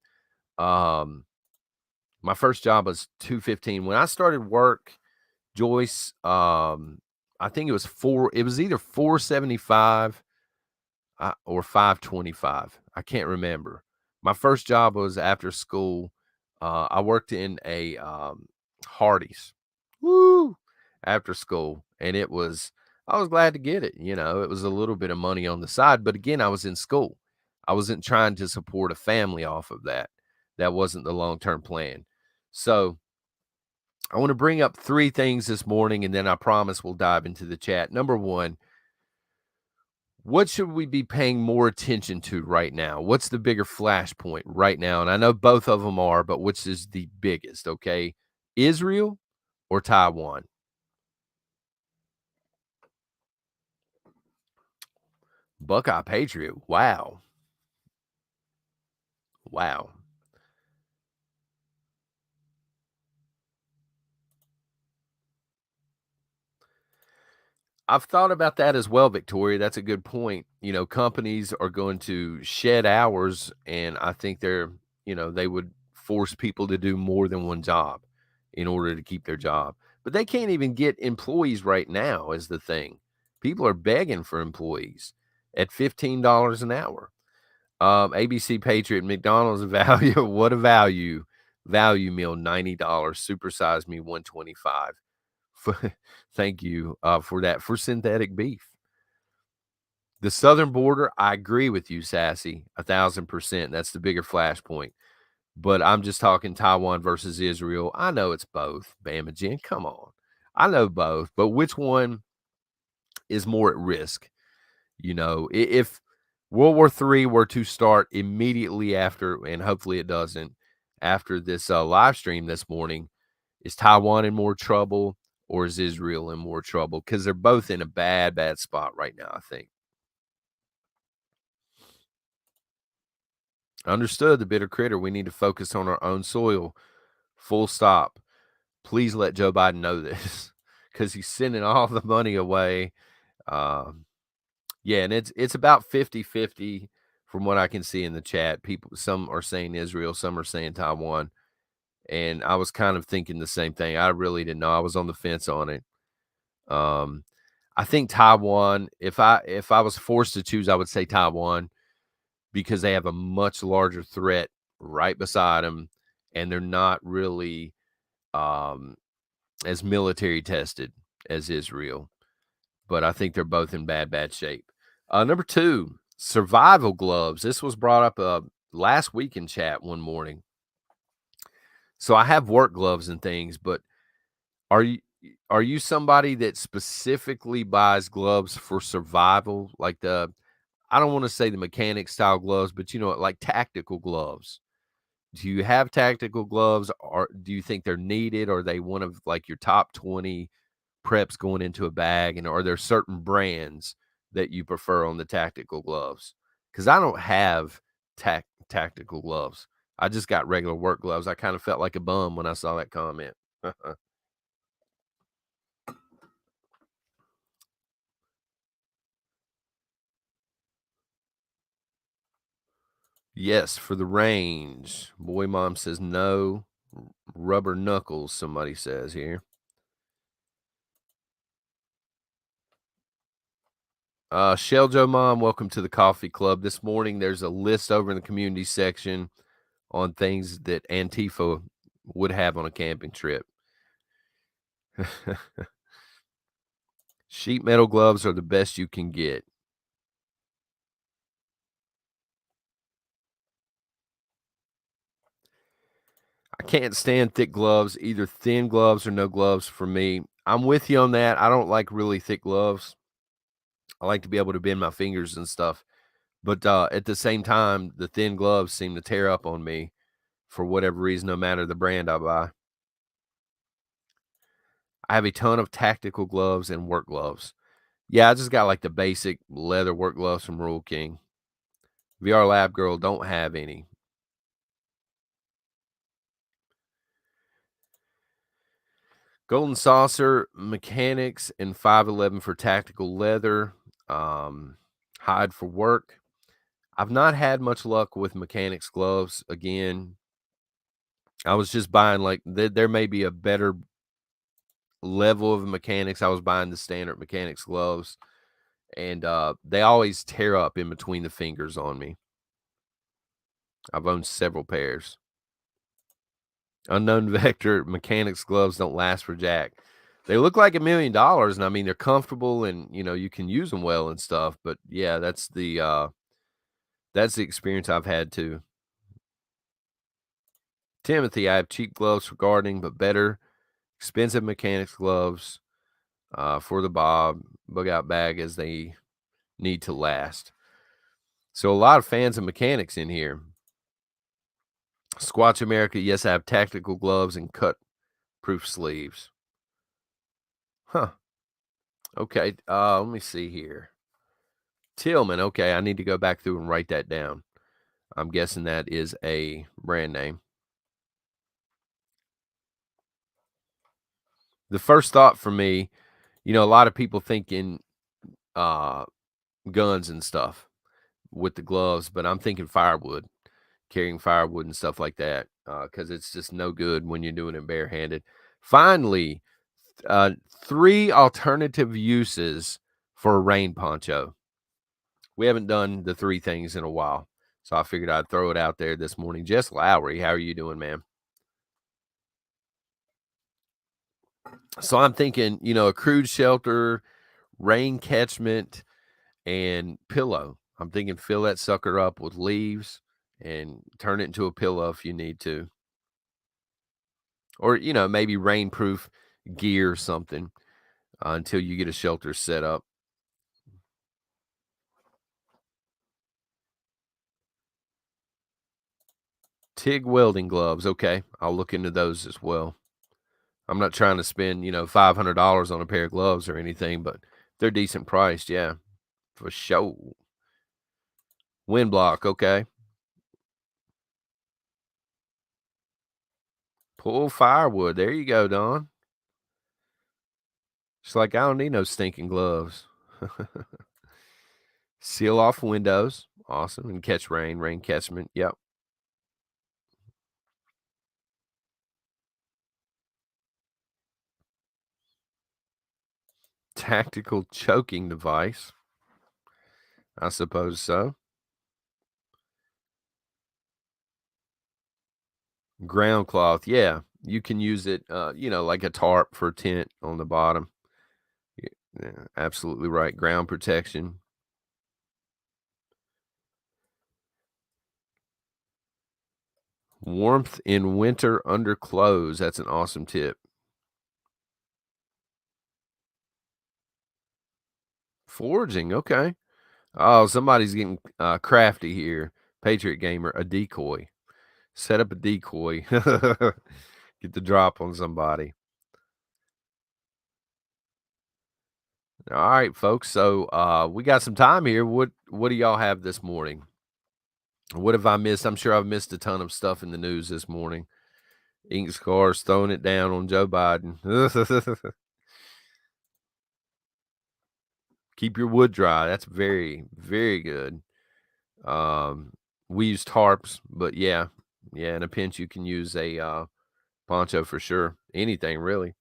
Um, my first job was 215. When I started work, Joyce, I think it was either 475 or 525. I can't remember. My first job was after school. I worked in a Hardee's. Woo! After school, and I was glad to get it. It was a little bit of money on the side, but again, I was in school. I wasn't trying to support a family off of that. That wasn't the long-term plan. So, I want to bring up three things this morning, and then I promise we'll dive into the chat. Number one, what should we be paying more attention to right now? What's the bigger flashpoint right now? And I know both of them are, but which is the biggest, okay? Israel or Taiwan? Buckeye Patriot. Wow. Wow. I've thought about that as well, Victoria. That's a good point. Companies are going to shed hours, and I think they would force people to do more than one job in order to keep their job. But they can't even get employees right now, is the thing. People are begging for employees at $15 an hour. ABC Patriot, McDonald's value. What a value. Value meal, $90. Supersize me, 125. Thank you for that, for synthetic beef. The southern border, I agree with you, Sassy, 1,000%. That's the bigger flashpoint. But I'm just talking Taiwan versus Israel. I know it's both, Bama Jen. Come on. I know both, but which one is more at risk? If World War III were to start immediately after, and hopefully it doesn't, after this live stream this morning, is Taiwan in more trouble or is Israel in more trouble? Because they're both in a bad, bad spot right now, I think. Understood, the bitter critter. We need to focus on our own soil. Full stop. Please let Joe Biden know this because he's sending all the money away. Yeah, and it's about 50-50 from what I can see in the chat. Some are saying Israel, some are saying Taiwan. And I was kind of thinking the same thing. I really didn't know. I was on the fence on it. I think Taiwan, if I was forced to choose, I would say Taiwan because they have a much larger threat right beside them, and they're not really as military tested as Israel. But I think they're both in bad, bad shape. Number two, survival gloves. This was brought up last week in chat one morning. So I have work gloves and things, but are you somebody that specifically buys gloves for survival? Like I don't want to say the mechanic style gloves, but like tactical gloves. Do you have tactical gloves? Or do you think they're needed? Or are they one of like your top 20 preps going into a bag? And are there certain brands that you prefer on the tactical gloves? Because I don't have tactical gloves. I just got regular work gloves. I kind of felt like a bum when I saw that comment. Yes, for the range. Boy, mom says no. Rubber knuckles, somebody says here. Shell Joe Mom, welcome to the coffee club. This morning, there's a list over in the community section on things that Antifa would have on a camping trip. Sheet metal gloves are the best you can get. I can't stand thick gloves, either thin gloves or no gloves for me. I'm with you on that. I don't like really thick gloves. I like to be able to bend my fingers and stuff. But at the same time, the thin gloves seem to tear up on me for whatever reason, no matter the brand I buy. I have a ton of tactical gloves and work gloves. Yeah, I just got like the basic leather work gloves from Rule King. VR Lab Girl don't have any. Golden Saucer, Mechanics, and 511 for tactical leather. Hide for work. I've not had much luck with Mechanics gloves. Again, I was just buying like there may be a better level of Mechanics. I was buying the standard Mechanics gloves, and they always tear up in between the fingers on me. I've owned several pairs. Unknown Vector Mechanics gloves don't last for jack. They look like $1 million, and I mean they're comfortable, and you can use them well and stuff. But yeah, that's the experience I've had too. Timothy, I have cheap gloves for gardening, but better expensive mechanics gloves for the bug out bag as they need to last. So a lot of fans of mechanics in here. Squatch America, yes, I have tactical gloves and cut proof sleeves. Huh. Okay. Let me see here. Tillman. Okay, I need to go back through and write that down. I'm guessing that is a brand name. The first thought for me, a lot of people thinking uh guns and stuff with the gloves, but I'm thinking firewood, carrying firewood and stuff like that, because it's just no good when you're doing it barehanded. Finally, uh, 3 alternative uses for a rain poncho. We haven't done the 3 things in a while, so I figured I'd throw it out there this morning. Jess Lowry, how are you doing, man? So I'm thinking, a crude shelter, rain catchment, and pillow. I'm thinking fill that sucker up with leaves and turn it into a pillow if you need to. Or, maybe rainproof gear or something until you get a shelter set up. TIG welding gloves. Okay. I'll look into those as well. I'm not trying to spend, $500 on a pair of gloves or anything, but they're decent priced. Yeah, for sure. Wind block. Okay. Pull firewood. There you go, Don. It's like, I don't need no stinking gloves. Seal off windows. Awesome. And catch rain catchment. Yep. Tactical choking device. I suppose so. Ground cloth. Yeah. You can use it, like a tarp for a tent on the bottom. Yeah, absolutely right. Ground protection. Warmth in winter under clothes. That's an awesome tip. Foraging. Okay. Oh, somebody's getting crafty here. Patriot Gamer, a decoy. Set up a decoy. Get the drop on somebody. All right, folks. So we got some time here. What do y'all have this morning? What have I missed? I'm sure I've missed a ton of stuff in the news this morning. Ink Scars throwing it down on Joe Biden. Keep your wood dry. That's very, very good. We use tarps, but yeah, in a pinch you can use a poncho for sure. Anything really.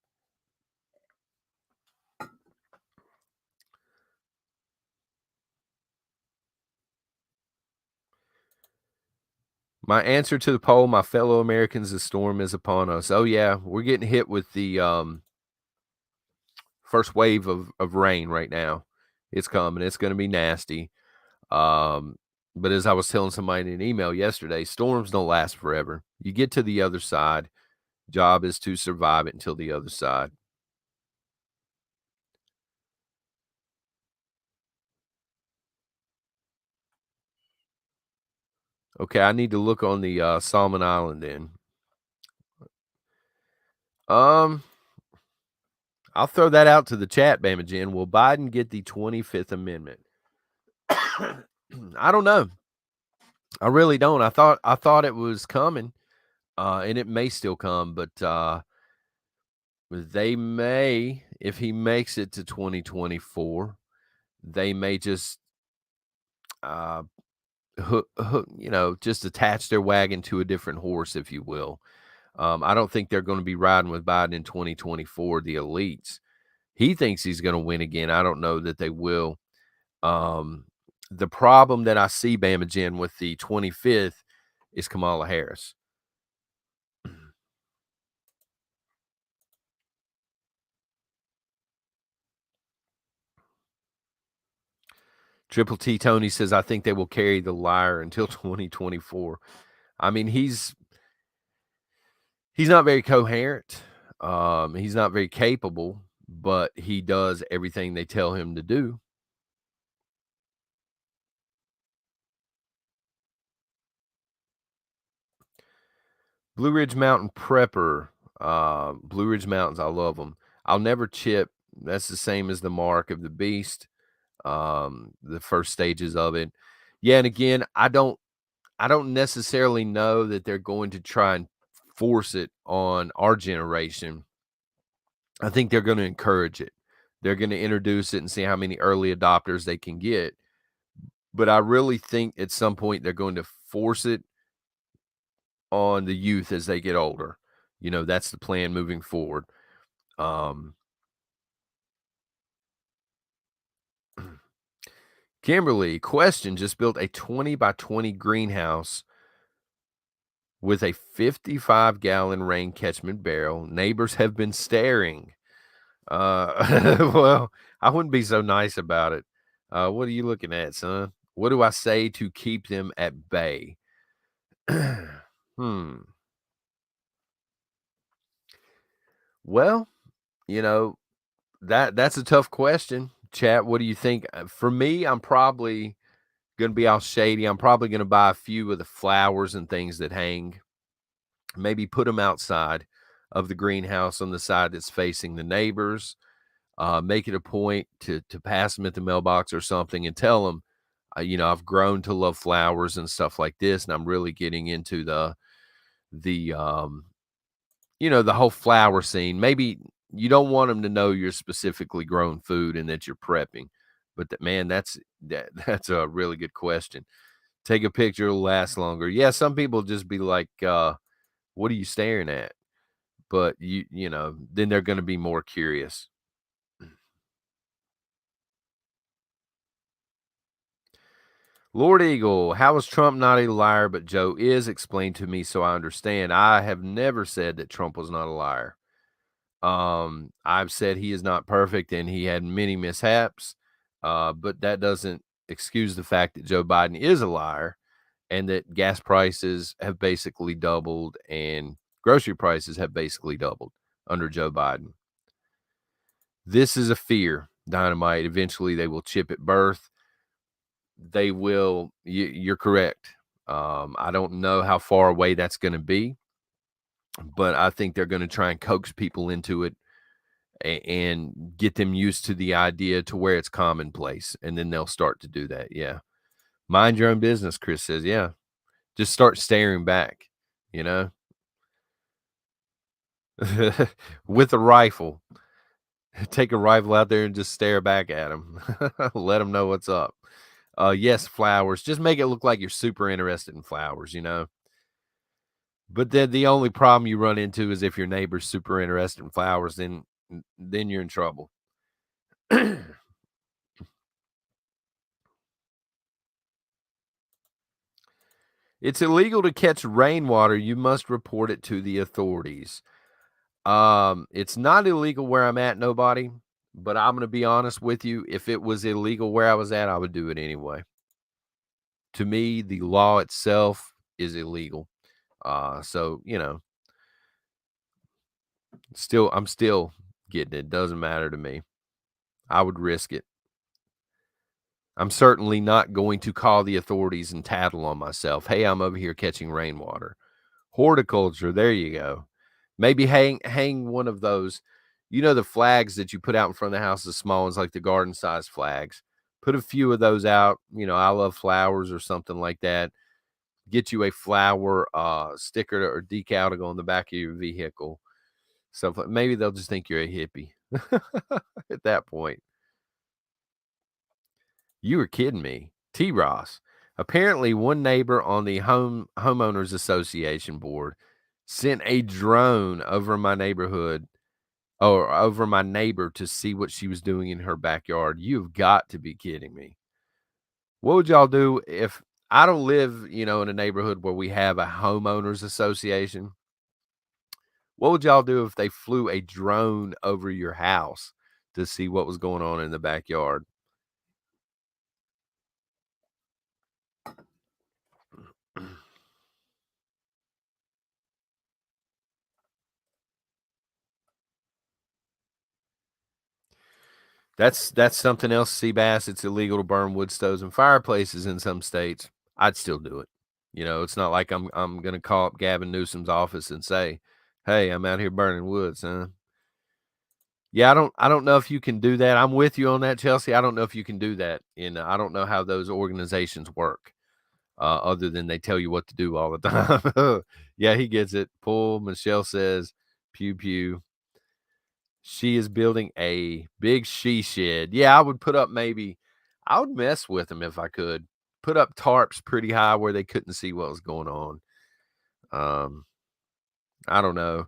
My answer to the poll, my fellow Americans, the storm is upon us. Oh yeah, we're getting hit with the first wave of rain right now. It's coming. It's going to be nasty. Um, but as I was telling somebody in an email yesterday, storms don't last forever. You get to the other side. Job is to survive it until the other side. Okay, I need to look on the Solomon Island then. Um, I'll throw that out to the chat, Bama Jen. Will Biden get the 25th Amendment? I don't know. I really don't. I thought it was coming, and it may still come, but they may, if he makes it to 2024, they may just uh, just attach their wagon to a different horse, if you will. I don't think they're going to be riding with Biden in 2024. The elites. He thinks he's going to win again. I don't know that they will. Um, the problem that I see, Bama Jen, with the 25th is Kamala Harris. Triple T Tony says, I think they will carry the liar until 2024. I mean, he's not very coherent. He's not very capable, but he does everything they tell him to do. Blue Ridge Mountain Prepper. Blue Ridge Mountains, I love them. I'll never chip. That's the same as the mark of the beast. The first stages of it. Yeah, and again, I don't necessarily know that they're going to try and force it on our generation. I think they're going to encourage it. They're going to introduce it and see how many early adopters they can get. But I really think at some point they're going to force it on the youth as they get older. That's the plan moving forward. Um, Kimberly, question, just built a 20 by 20 greenhouse with a 55-gallon rain catchment barrel. Neighbors have been staring. Well, I wouldn't be so nice about it. What are you looking at, son? What do I say to keep them at bay? Hmm. Well, you know, that's a tough question. Chat, what do you think? For me, I'm probably gonna be all shady. I'm probably gonna buy a few of the flowers and things that hang. Maybe put them outside of the greenhouse on the side that's facing the neighbors. Make it a point to pass them at the mailbox or something and tell them, I've grown to love flowers and stuff like this, and I'm really getting into the whole flower scene. Maybe you don't want them to know you're specifically growing food and that you're prepping, but that's a really good question. Take a picture, it'll last longer. Yeah, some people just be like, "What are you staring at?" But then they're going to be more curious. Lord Eagle, how is Trump not a liar, but Joe is? Explain to me so I understand. I have never said that Trump was not a liar. I've said he is not perfect and he had many mishaps, but that doesn't excuse the fact that Joe Biden is a liar and that gas prices have basically doubled and grocery prices have basically doubled under Joe Biden. This is a fear, Dynamite. Eventually, they will chip at birth. They will. You're correct. I don't know how far away that's going to be. but I think they're gonna try and coax people into it and get them used to the idea to where it's commonplace, and then they'll start to do that, yeah. Mind your own business, Chris says, yeah. Just start staring back, you know? With a rifle. Take a rifle out there and just stare back at them. Let them know what's up. Yes, flowers. Just make it look like you're super interested in flowers, you know? But then the only problem you run into is if your neighbor's super interested in flowers, then you're in trouble. It's illegal to catch rainwater. You must report it to the authorities. It's not illegal where I'm at, nobody, but I'm gonna be honest with you. If it was illegal where I was at, I would do it anyway. To me, the law itself is illegal. So I'm still getting it. Doesn't matter to me. I would risk it. I'm certainly not going to call the authorities and tattle on myself. Hey, I'm over here catching rainwater. Horticulture, there you go. Maybe hang one of those, the flags that you put out in front of the house, the small ones like the garden size flags. Put a few of those out, I love flowers or something like that. Get you a flower sticker or decal to go on the back of your vehicle. So maybe they'll just think you're a hippie at that point. You were kidding me. T Ross. Apparently, one neighbor on the homeowners association board sent a drone over my neighborhood or over my neighbor to see what she was doing in her backyard. You've got to be kidding me. What would y'all do if I don't live, in a neighborhood where we have a homeowners association? What would y'all do if they flew a drone over your house to see what was going on in the backyard? That's something else, Seabass. It's illegal to burn wood stoves and fireplaces in some states. I'd still do it. It's not like I'm gonna call up Gavin Newsom's office and say, "Hey, I'm out here burning wood, son." Yeah, I don't know if you can do that. I'm with you on that, Chelsea. I don't know if you can do that. I don't know how those organizations work, other than they tell you what to do all the time. Yeah, he gets it. Pull. Michelle says, "Pew pew." She is building a big she shed. Yeah, I would mess with them if I could. Put up tarps pretty high where they couldn't see what was going on. Um, I don't know.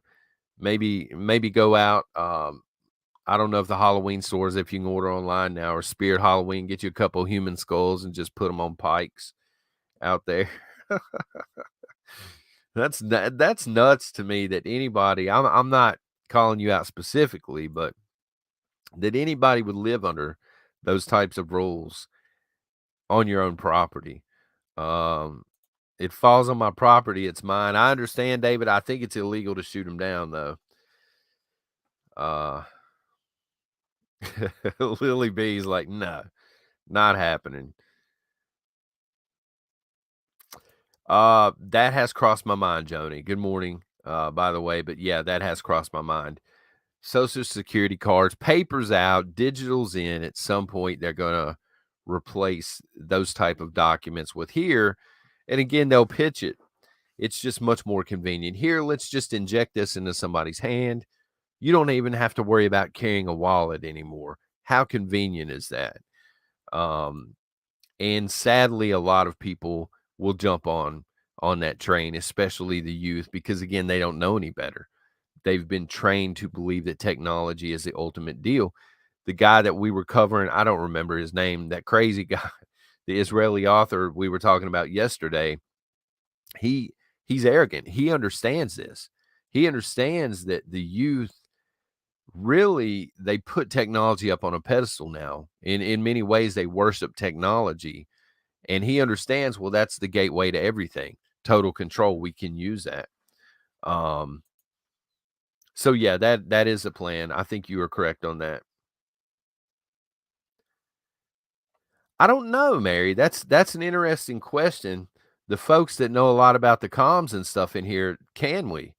Maybe go out. I don't know if the Halloween stores, if you can order online now, or Spirit Halloween, get you a couple human skulls and just put them on pikes out there. That's nuts to me that anybody. I'm not calling you out specifically, but that anybody would live under those types of rules on your own property. Um, it falls on my property, it's mine. I understand, David. I think it's illegal to shoot them down, though. Uh, Lily B's like, no, not happening. That has crossed my mind, Joni. Good morning, by the way. But yeah, that has crossed my mind. Social security cards, papers out, digital's in. At some point, they're gonna replace those type of documents with here. And again, they'll pitch it. It's just much more convenient. Here, let's just inject this into somebody's hand. You don't even have to worry about carrying a wallet anymore. How convenient is that? Um, and sadly, a lot of people will jump on that train, especially the youth, because again, they don't know any better. They've been trained to believe that technology is the ultimate deal. The guy that we were covering, I don't remember his name, that crazy guy, the Israeli author we were talking about yesterday, he he's arrogant. He understands this. He understands that the youth really they put technology up on a pedestal now. In many ways they worship technology, and he understands, well, that's the gateway to everything. Total control, we can use that. Um so yeah, that is a plan. I think you are correct on that. I don't know, Mary. That's an interesting question. The folks that know a lot about the comms and stuff in here, can we?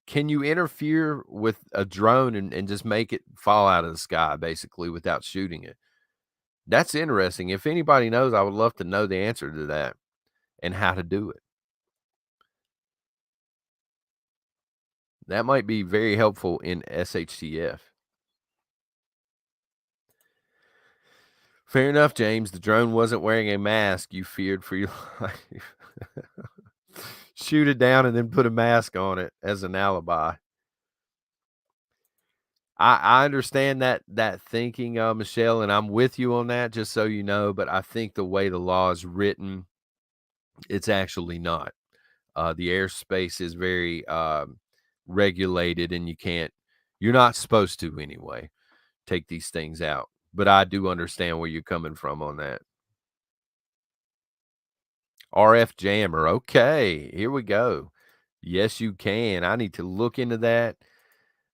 Can you interfere with a drone and just make it fall out of the sky basically without shooting it? That's interesting. If anybody knows, I would love to know the answer to that and how to do it. That might be very helpful in SHTF. Fair enough, James. The drone wasn't wearing a mask you feared for your life. Shoot it down and then put a mask on it as an alibi. I understand that thinking, Michelle, and I'm with you on that, just so you know, but I think the way the law is written, it's actually not. The airspace is very regulated, and you're not supposed to anyway, take these things out. But I do understand where you're coming from on that. RF jammer. Okay, here we go. Yes, you can. I need to look into that.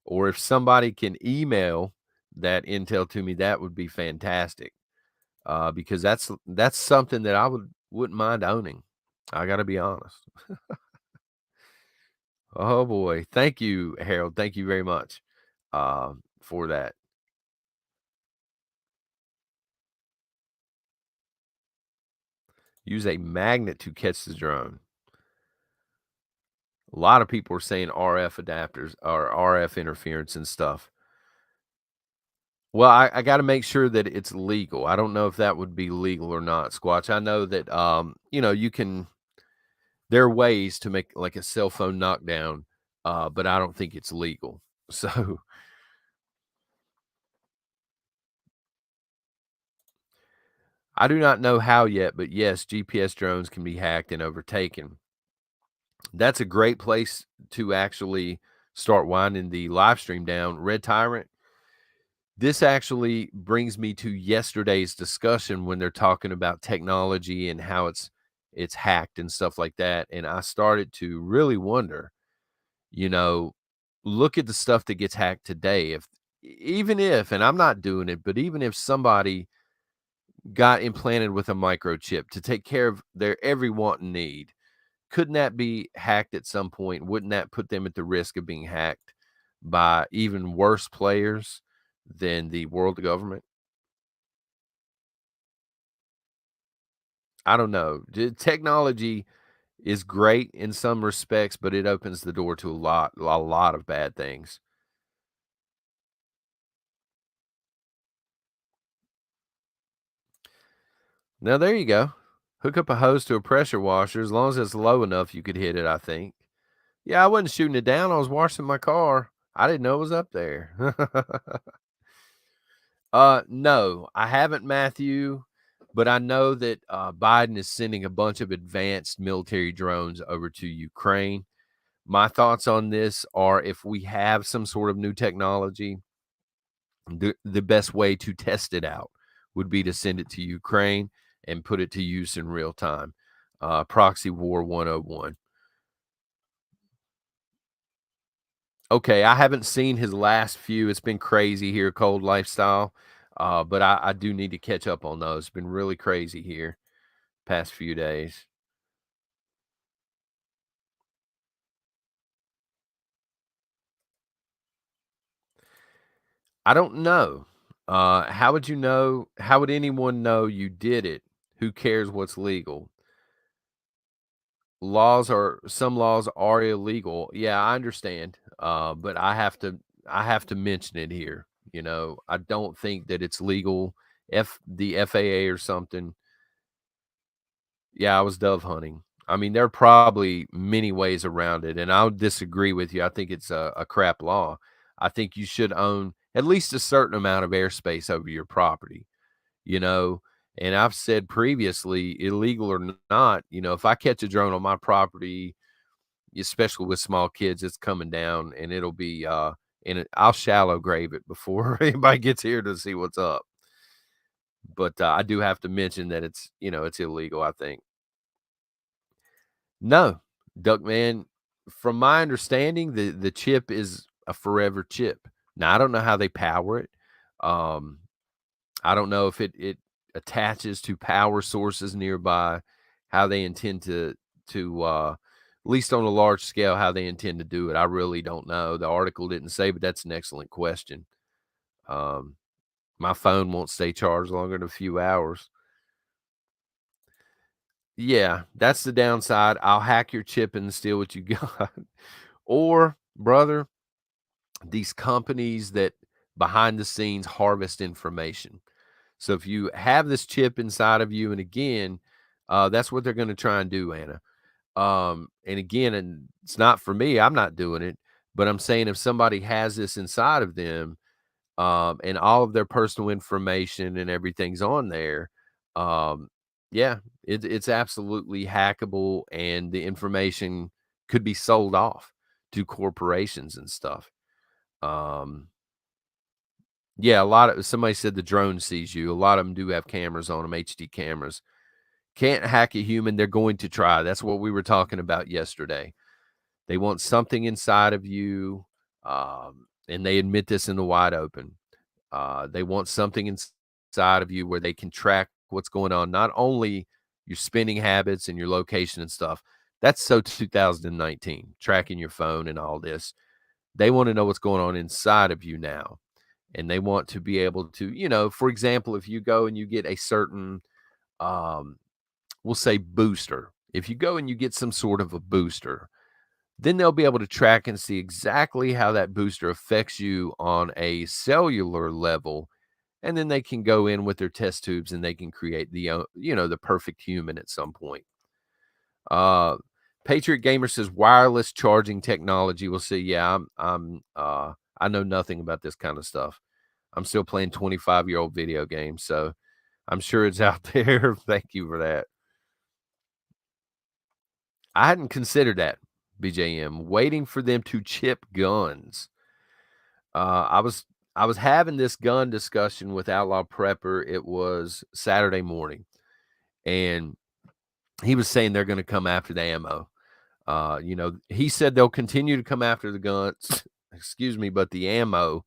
Or if somebody can email that intel to me, that would be fantastic. Because that's something that wouldn't mind owning. I got to be honest. Oh boy, thank you, Harold. Thank you very much for that. Use a magnet to catch the drone. A lot of people are saying RF adapters or RF interference and stuff. Well, I got to make sure that it's legal. I don't know if that would be legal or not, Squatch. I know that you can. There are ways to make like a cell phone knockdown, but I don't think it's legal. So I do not know how yet, but yes, GPS drones can be hacked and overtaken. That's a great place to actually start winding the live stream down. Red Tyrant, this actually brings me to yesterday's discussion when they're talking about technology and how it's hacked and stuff like that. And I started to really wonder, you know, look at the stuff that gets hacked today. If even if, and I'm not doing it, but even if somebody got implanted with a microchip to take care of their every want and need, couldn't that be hacked at some point? Wouldn't that put them at the risk of being hacked by even worse players than the world government? I don't know. Technology is great in some respects, but it opens the door to a lot of bad things. Now there you go. Hook up a hose to a pressure washer as long as it's low enough you could hit it, I think. Yeah, I wasn't shooting it down. I was washing my car. I didn't know it was up there. No, I haven't, Matthew, but I know that Biden is sending a bunch of advanced military drones over to Ukraine. My thoughts on this are if we have some sort of new technology, the best way to test it out would be to send it to Ukraine and put it to use in real time. Proxy War 101. Okay, I haven't seen his last few. It's been crazy here, cold lifestyle. But I do need to catch up on those. It's been really crazy here past few days. I don't know. How would you know? How would anyone know you did it? Who cares what's legal? Some laws are illegal. Yeah, I understand. But I have to mention it here. I don't think that it's legal. The FAA or something. Yeah, I was dove hunting. I mean, there are probably many ways around it, and I'll disagree with you. I think it's a crap law. I think you should own at least a certain amount of airspace over your property, you know. And I've said previously, illegal or not, if I catch a drone on my property, especially with small kids, it's coming down and it'll be I'll shallow grave it before anybody gets here to see what's up. But I do have to mention that it's illegal, I think. No, Duckman, from my understanding, the chip is a forever chip. Now, I don't know how they power it. Um, I don't know if it attaches to power sources nearby, how they intend to least on a large scale, how they intend to do it. I really don't know. The article didn't say, but that's an excellent question. Um, my phone won't stay charged longer than a few hours. Yeah, that's the downside. I'll hack your chip and steal what you got. Or, brother, these companies that behind the scenes harvest information. So if you have this chip inside of you, and again, that's what they're going to try and do, Anna. And again, and it's not for me, I'm not doing it, but I'm saying if somebody has this inside of them, and all of their personal information and everything's on there, um, yeah, it's absolutely hackable, and the information could be sold off to corporations and stuff. Um, yeah, a lot of somebody said the drone sees you. A lot of them do have cameras on them, HD cameras. Can't hack a human. They're going to try. That's what we were talking about yesterday. They want something inside of you, and they admit this in the wide open. They want something inside of you where they can track what's going on, not only your spending habits and your location and stuff. That's so 2019, tracking your phone and all this. They want to know what's going on inside of you now. And they want to be able to, for example, if you go and you get a certain, um, we'll say booster, if you go and you get some sort of a booster, then they'll be able to track and see exactly how that booster affects you on a cellular level. And then they can go in with their test tubes and they can create the perfect human at some point. Uh, Patriot Gamer says wireless charging technology. We'll see. Yeah, I know nothing about this kind of stuff. I'm still playing 25-year-old video games, so I'm sure it's out there. Thank you for that. I hadn't considered that, BJM, waiting for them to chip guns. I was having this gun discussion with Outlaw Prepper. It was Saturday morning, and he was saying they're going to come after the ammo. He said they'll continue to come after the guns, excuse me, but the ammo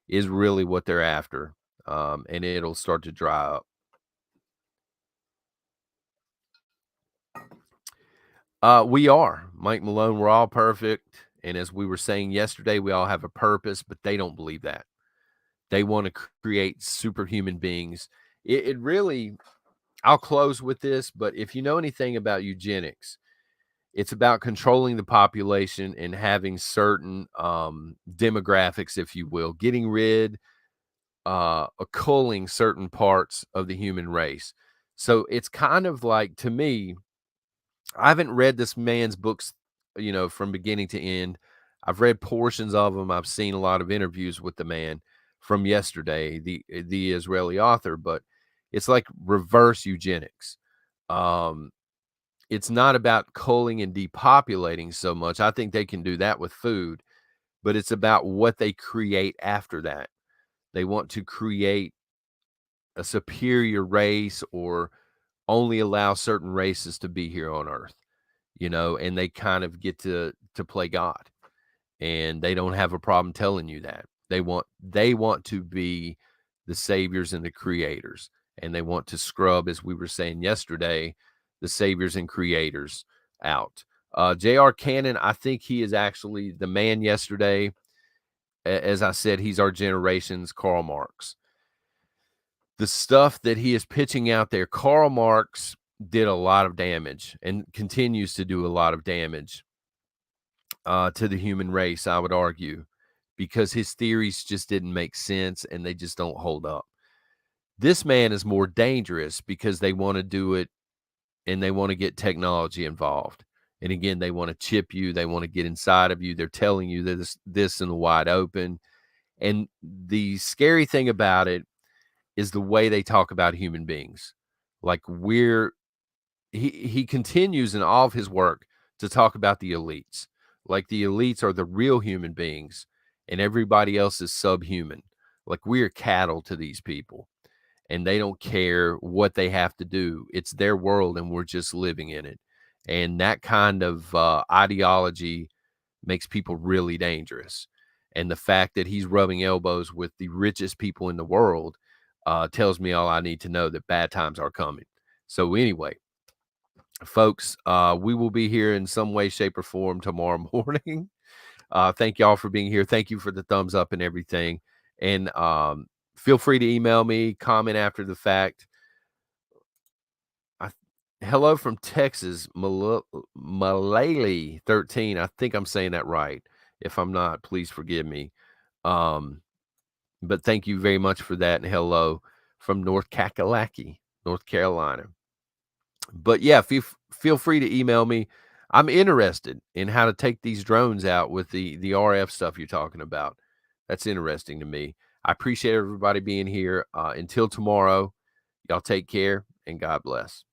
is really what they're after, and it'll start to dry up. We are, Mike Malone. We're all perfect. And as we were saying yesterday, we all have a purpose, but they don't believe that. They want to create superhuman beings. It really, I'll close with this, but if you know anything about eugenics, it's about controlling the population and having certain demographics, if you will, getting rid, culling certain parts of the human race. So it's kind of like, to me, I haven't read this man's books, from beginning to end. I've read portions of them. I've seen a lot of interviews with the man from yesterday, the Israeli author, but it's like reverse eugenics. Um, it's not about culling and depopulating so much. I think they can do that with food, but it's about what they create after that. They want to create a superior race or only allow certain races to be here on Earth, and they kind of get to play God, and they don't have a problem telling you that. They want to be the saviors and the creators, and they want to scrub, as we were saying yesterday, the saviors and creators out. J.R. Cannon, I think he is actually the man yesterday. As I said, he's our generation's Karl Marx. The stuff that he is pitching out there, Karl Marx did a lot of damage and continues to do a lot of damage to the human race, I would argue, because his theories just didn't make sense and they just don't hold up. This man is more dangerous because they want to do it and they want to get technology involved. And again, they want to chip you, they want to get inside of you. They're telling you this in the wide open. And the scary thing about it is the way they talk about human beings. Like he continues in all of his work to talk about the elites. Like the elites are the real human beings and everybody else is subhuman. Like we are cattle to these people and they don't care what they have to do. It's their world and we're just living in it. And that kind of ideology makes people really dangerous. And the fact that he's rubbing elbows with the richest people in the world tells me all I need to know, that bad times are coming. So anyway, Folks, we will be here in some way, shape, or form tomorrow morning. Thank y'all for being here. Thank you for the thumbs up and everything. And feel free to email me, comment after the fact. I, hello from Texas, Malali 13. I think I'm saying that right. If I'm not, please forgive me. Um, but thank you very much for that. And hello from North Kakalaki, North Carolina. But yeah, feel free to email me. I'm interested in how to take these drones out with the RF stuff you're talking about. That's interesting to me. I appreciate everybody being here. Until tomorrow, y'all take care and God bless.